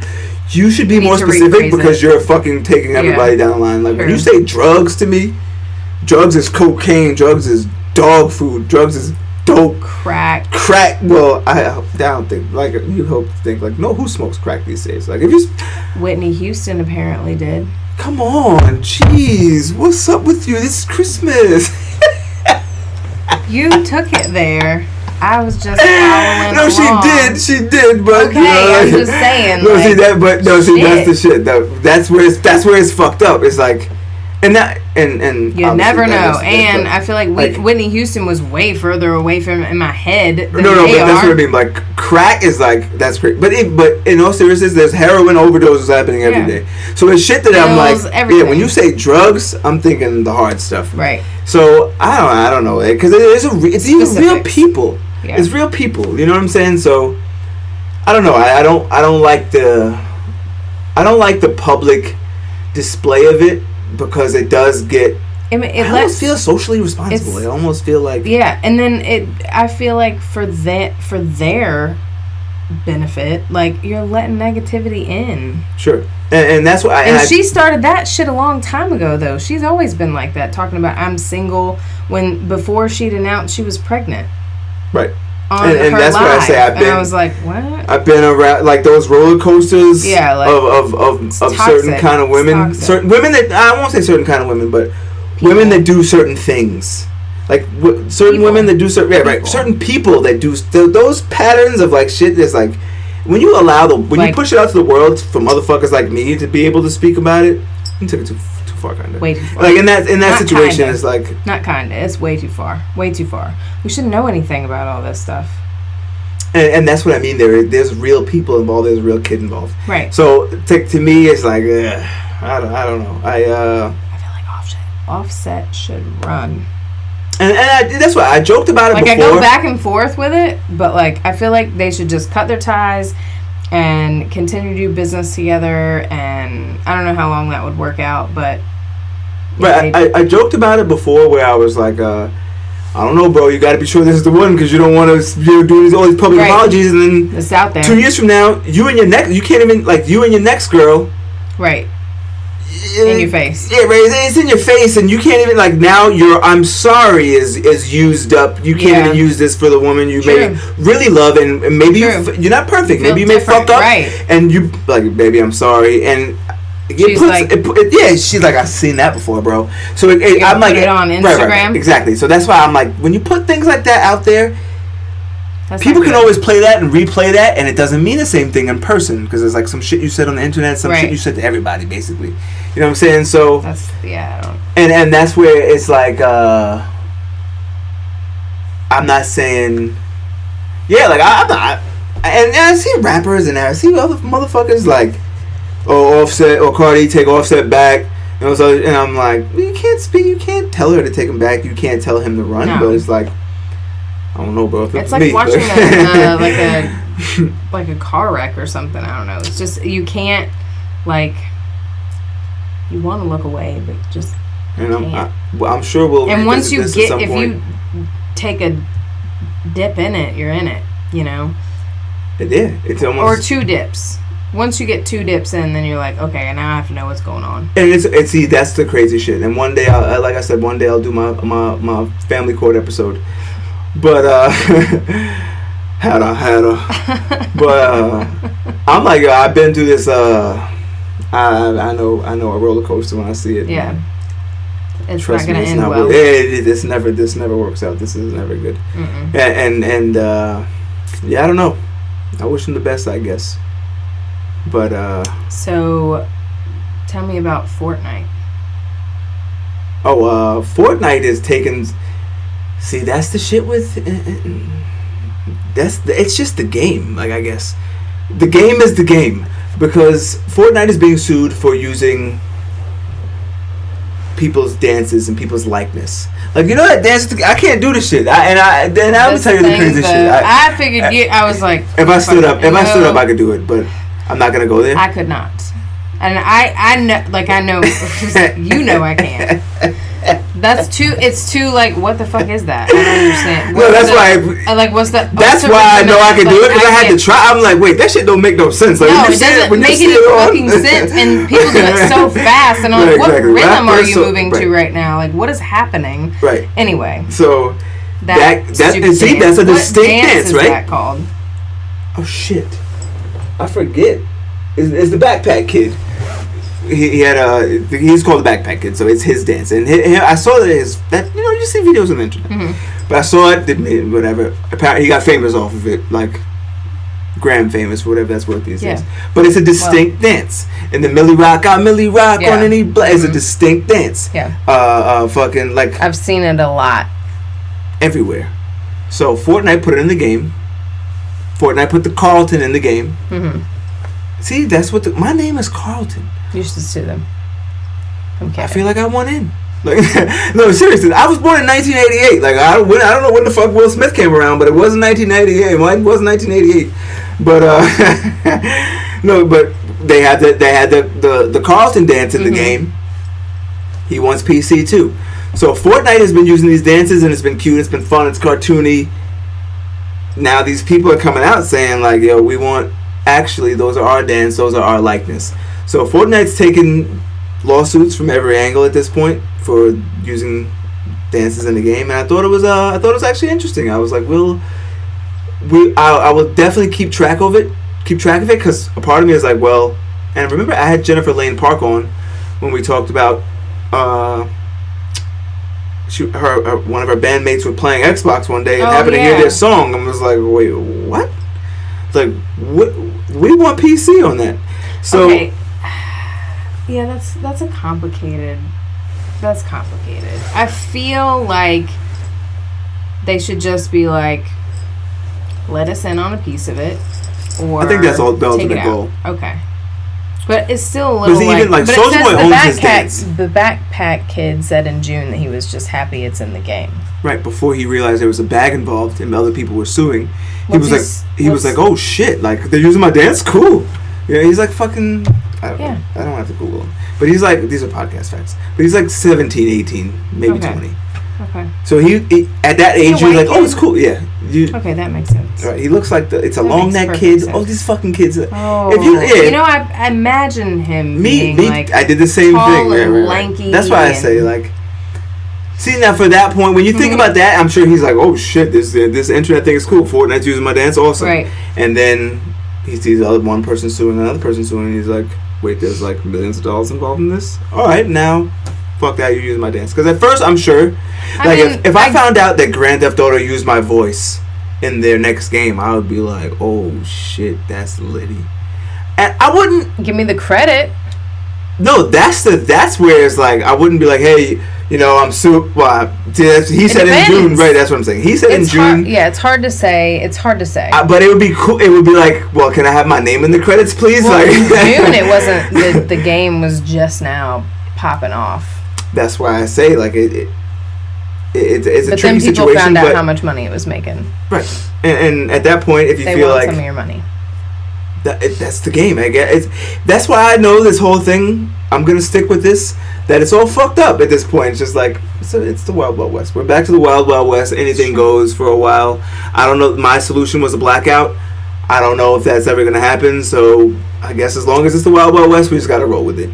you should be more specific because you're fucking taking everybody down the line. Like when you say drugs to me, drugs is cocaine, drugs is dog food, drugs is dope, crack. Well, I don't think like you hope to think like who smokes crack these days? Like if you Whitney Houston apparently did. Come on, jeez, what's up with you? This is Christmas. You took it there. I was just following along. She did, but okay, I'm just saying. No, see that, but no, see that's the shit. That's where it's fucked up. It's like, and you never know. And I feel like Whitney Houston was way further away from in my head. Than but that's what I mean. Like crack is like that's great, but in all seriousness, there's heroin overdoses happening every day. So it's shit that I'm like, everything. When you say drugs, I'm thinking the hard stuff. Right. So I don't know, because it's even real people. Yeah. It's real people. You know what I'm saying? So I don't know. I don't like the public display of it. Because it does get, I almost feel socially responsible. I almost feel like and then I feel like for their benefit, like you're letting negativity in. Sure, and that's why. And she started that shit a long time ago, though. She's always been like that, talking about I'm single before she'd announced she was pregnant. Right. And that's what I say. I was like, what? I've been around like those roller coasters. Yeah, like of certain kind of women. Certain women that I won't say certain kind of women, but women that do certain things. Like certain women that do certain certain people that do those patterns of like shit. That's like when you allow you push it out to the world for motherfuckers like me to be able to speak about it. You took it too far, kind of. Way too far. Like in that situation, it's like not kind of. It's way too far. Way too far. We shouldn't know anything about all this stuff. And that's what I mean. There's real people involved. There's a real kid involved. Right. So to me, it's like I don't know. I feel like Offset should run. And that's why I joked about it. Like before. I go back and forth with it, but like I feel like they should just cut their ties and continue to do business together. And I don't know how long that would work out, but. But I joked about it before, where I was like, I don't know, bro. You got to be sure this is the one because you don't want to do all these public apologies, and then it's out there. 2 years from now, you and your next girl, right, in your face. Yeah, right. It's in your face, and you can't even like now. Your I'm sorry is used up. You can't even use this for the woman you may really love, and maybe you're not perfect. Maybe you may fuck up, and you like, baby, I'm sorry, and. She's like, I've seen that before, bro. So I'm like, put it on Instagram, right, exactly. So that's why I'm like, when you put things like that out there, People can always play that and replay that, and it doesn't mean the same thing in person because it's like some shit you said on the internet, some shit you said to everybody, basically. You know what I'm saying? So that's I don't. And that's where it's like I'm not saying like I'm not, and I see rappers and I see other motherfuckers like Offset or Cardi take Offset back. And I'm like, you can't tell her to take him back. You can't tell him to run. No. But it's like, I don't know, bro. It's like watching like a car wreck or something. I don't know. It's just you can't like. You want to look away, but just. And I'm sure we'll. And once you get, if you take a dip in it, you're in it. You know. Yeah, it's almost. Or 2 dips. Once you get 2 dips in, then you're like, okay, now I have to know what's going on. And it's see, that's the crazy shit. And one day, like I said, one day I'll do my family court episode. But had a. But I'm like, I've been through this. I know a roller coaster when I see it. Yeah. It's Trust not going to end not well. This never works out. This is never good. Mm-mm. And yeah, I don't know. I wish him the best, I guess. But so tell me about Fortnite. Fortnite is taken. See, that's the shit with. It's just the game. Like, I guess the game is the game because Fortnite is being sued for using people's dances and people's likeness. Like, you know that dance? I can't do this shit. I'm gonna tell you the crazy shit. I figured I was like, if I stood up, I could do it, but I'm not gonna go there. I could not. And I know, like, I know, you know I can't. That's too, it's too, like, what the fuck is that? I don't understand. No, that's why. What's that? That's why I know I can do it, because I had to try. I'm like, wait, that shit don't make no sense. Like, no, it doesn't make any fucking sense, and people do it so fast, and I'm like, what rhythm are you moving to right now? Like, what is happening? Right. Anyway. So, that's a distinct dance, right? What dance is that called? Oh, shit. I forget. It's the Backpack Kid. He's called the Backpack Kid, so it's his dance. And I saw you see videos on the internet. Mm-hmm. But I saw it, whatever. Apparently, he got famous off of it, like gram famous, whatever that's worth these days. But it's a distinct dance. And the Millie Rock on any it's a distinct dance. Yeah. Fucking like. I've seen it a lot. Everywhere. So Fortnite put it in the game. Fortnite put the Carlton in the game. Mm-hmm. See, that's what my name is Carlton. You should sue them. Okay. I feel like I won in. Like, no, seriously. I was born in 1988. Like, I don't know when the fuck Will Smith came around, but it wasn't 1988. Mine was 1988. But no, but they had the Carlton dance in the game. He wants PC too. So Fortnite has been using these dances, and it's been cute. It's been fun. It's cartoony. Now these people are coming out saying like, yo, we want. Actually, those are our dance. Those are our likeness. So Fortnite's taking lawsuits from every angle at this point for using dances in the game, and I thought it was actually interesting. I was like, I will definitely keep track of it, because a part of me is like, well, and remember I had Jennifer Lane Park on when we talked about one of her bandmates were playing Xbox one day and happened to hear their song and was like, wait, what? Like, what? We want PC on that. So. Okay. Yeah, that's complicated. I feel like they should just be like, let us in on a piece of it, or I think that's all the ultimate goal. Okay, but it's still a little but Soulja Boy owns his dance. The Backpack Kid said in June that he was just happy it's in the game. Right before he realized there was a bag involved and other people were suing, he was like, oh shit, like they're using my dance, cool. Yeah, he's like fucking. I don't have to Google him. But he's like, these are podcast facts. But he's like 17, 18, maybe 20. Okay. So he at that age, you're like, oh, it's cool. Yeah. Okay, that makes sense. Right. He looks like it's a long neck kid. Sense. Oh, these fucking kids. Oh. You know, I imagine him being like I did the same thing. And lanky. That's why I say like. See, now for that point, when you think about that, I'm sure he's like, oh shit, this internet thing is cool. Fortnite's using my dance, awesome. Right. And then he sees one person suing another person suing, and he's like, wait, there's like millions of dollars involved in this? Alright, now, fuck that, you use my dance. Because at first, I'm sure, if I found out that Grand Theft Auto used my voice, in their next game, I would be like, oh shit, that's litty. And I wouldn't give me the credit. No, that's where it's like I wouldn't be like, hey, you know, I'm super. Well, he said in June, right? That's what I'm saying. He said in June. It's hard to say. But it would be cool. It would be like, well, can I have my name in the credits, please? Well, like in June, it wasn't. The game was just now popping off. That's why I say like it's a but tricky situation. But then people found out how much money it was making. Right, and at that point, if you they feel want like some of your money. That's the game. I guess that's why I know this whole thing. I'm gonna stick with this. That it's all fucked up at this point. It's just like it's the Wild Wild West. We're back to the Wild Wild West. Anything goes for a while. I don't know. My solution was a blackout. I don't know if that's ever gonna happen. So I guess as long as it's the Wild Wild West, we just gotta roll with it.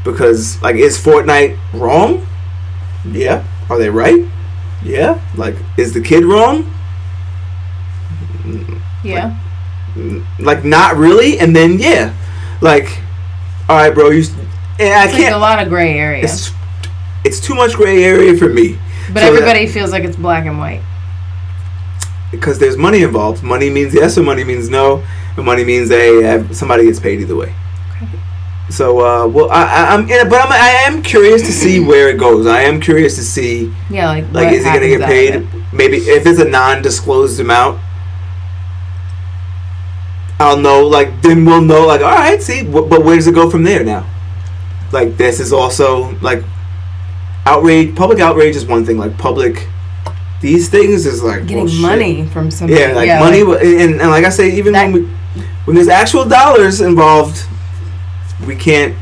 Because like, is Fortnite wrong? Yeah. Are they right? Yeah. Like, is the kid wrong? Yeah. Like not really, and then yeah, like, all right, bro. I can't. Like a lot of gray area. It's too much gray area for me. But so everybody feels like it's black and white. Because there's money involved. Money means yes or money means no, and money means somebody gets paid either way. Okay. So well, I am curious to see where it goes. I am curious to see. Yeah, like is he gonna get paid? Maybe if it's a non-disclosed amount. I'll know, like, then we'll know, like, all right, see, but where does it go from there now? Like, this is also, like, outrage, public outrage is one thing, like, these things is, like, getting money from somebody. Yeah, like, money, and like I say, even when there's actual dollars involved, we can't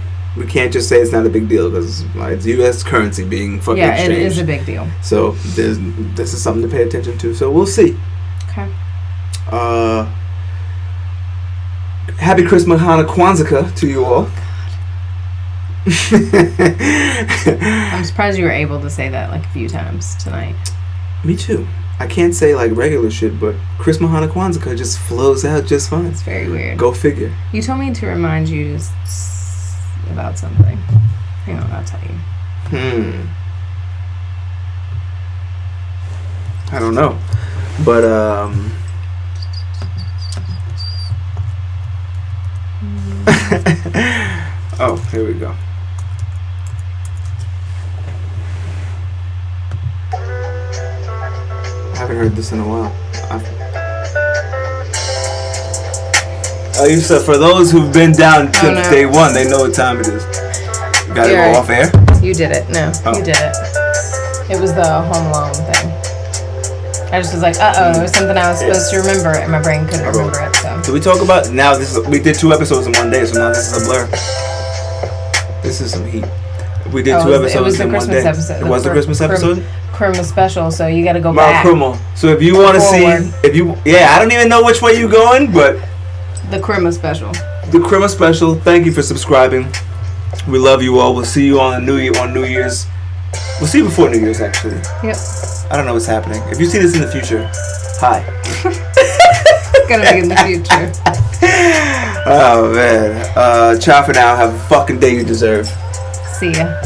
just say it's not a big deal, because it's U.S. currency being fucking exchanged. Yeah, it is a big deal. So, this is something to pay attention to, so we'll see. Okay. Happy Christmas, Hana Kwanzaa to you all. I'm surprised you were able to say that like a few times tonight. Me too. I can't say like regular shit, but Christmas, Hana Kwanzaa just flows out just fine. It's very weird. Go figure. You told me to remind you about something. Hang on, I'll tell you. I don't know. But, oh, here we go. I haven't heard this in a while. For those who've been down since day one, they know what time it is. You gotta go off air? You did it. No, you did it. It was the Home Alone thing. I just was like, it was something I was supposed to remember, and my brain couldn't remember it. So we talk about now? We did 2 episodes in one day, so now this is a blur. This is some heat. We did 2 episodes in one day. It was the Christmas episode. Christmas special, so you got to go back. So if you want to see, I don't even know which way you going, but the Christmas special. The Christmas special. Thank you for subscribing. We love you all. We'll see you on New Year's. We'll see you before New Year's, actually. Yep. I don't know what's happening. If you see this in the future, hi. Gonna be in the future. Oh man. Ciao for now. Have a fucking day you deserve. See ya.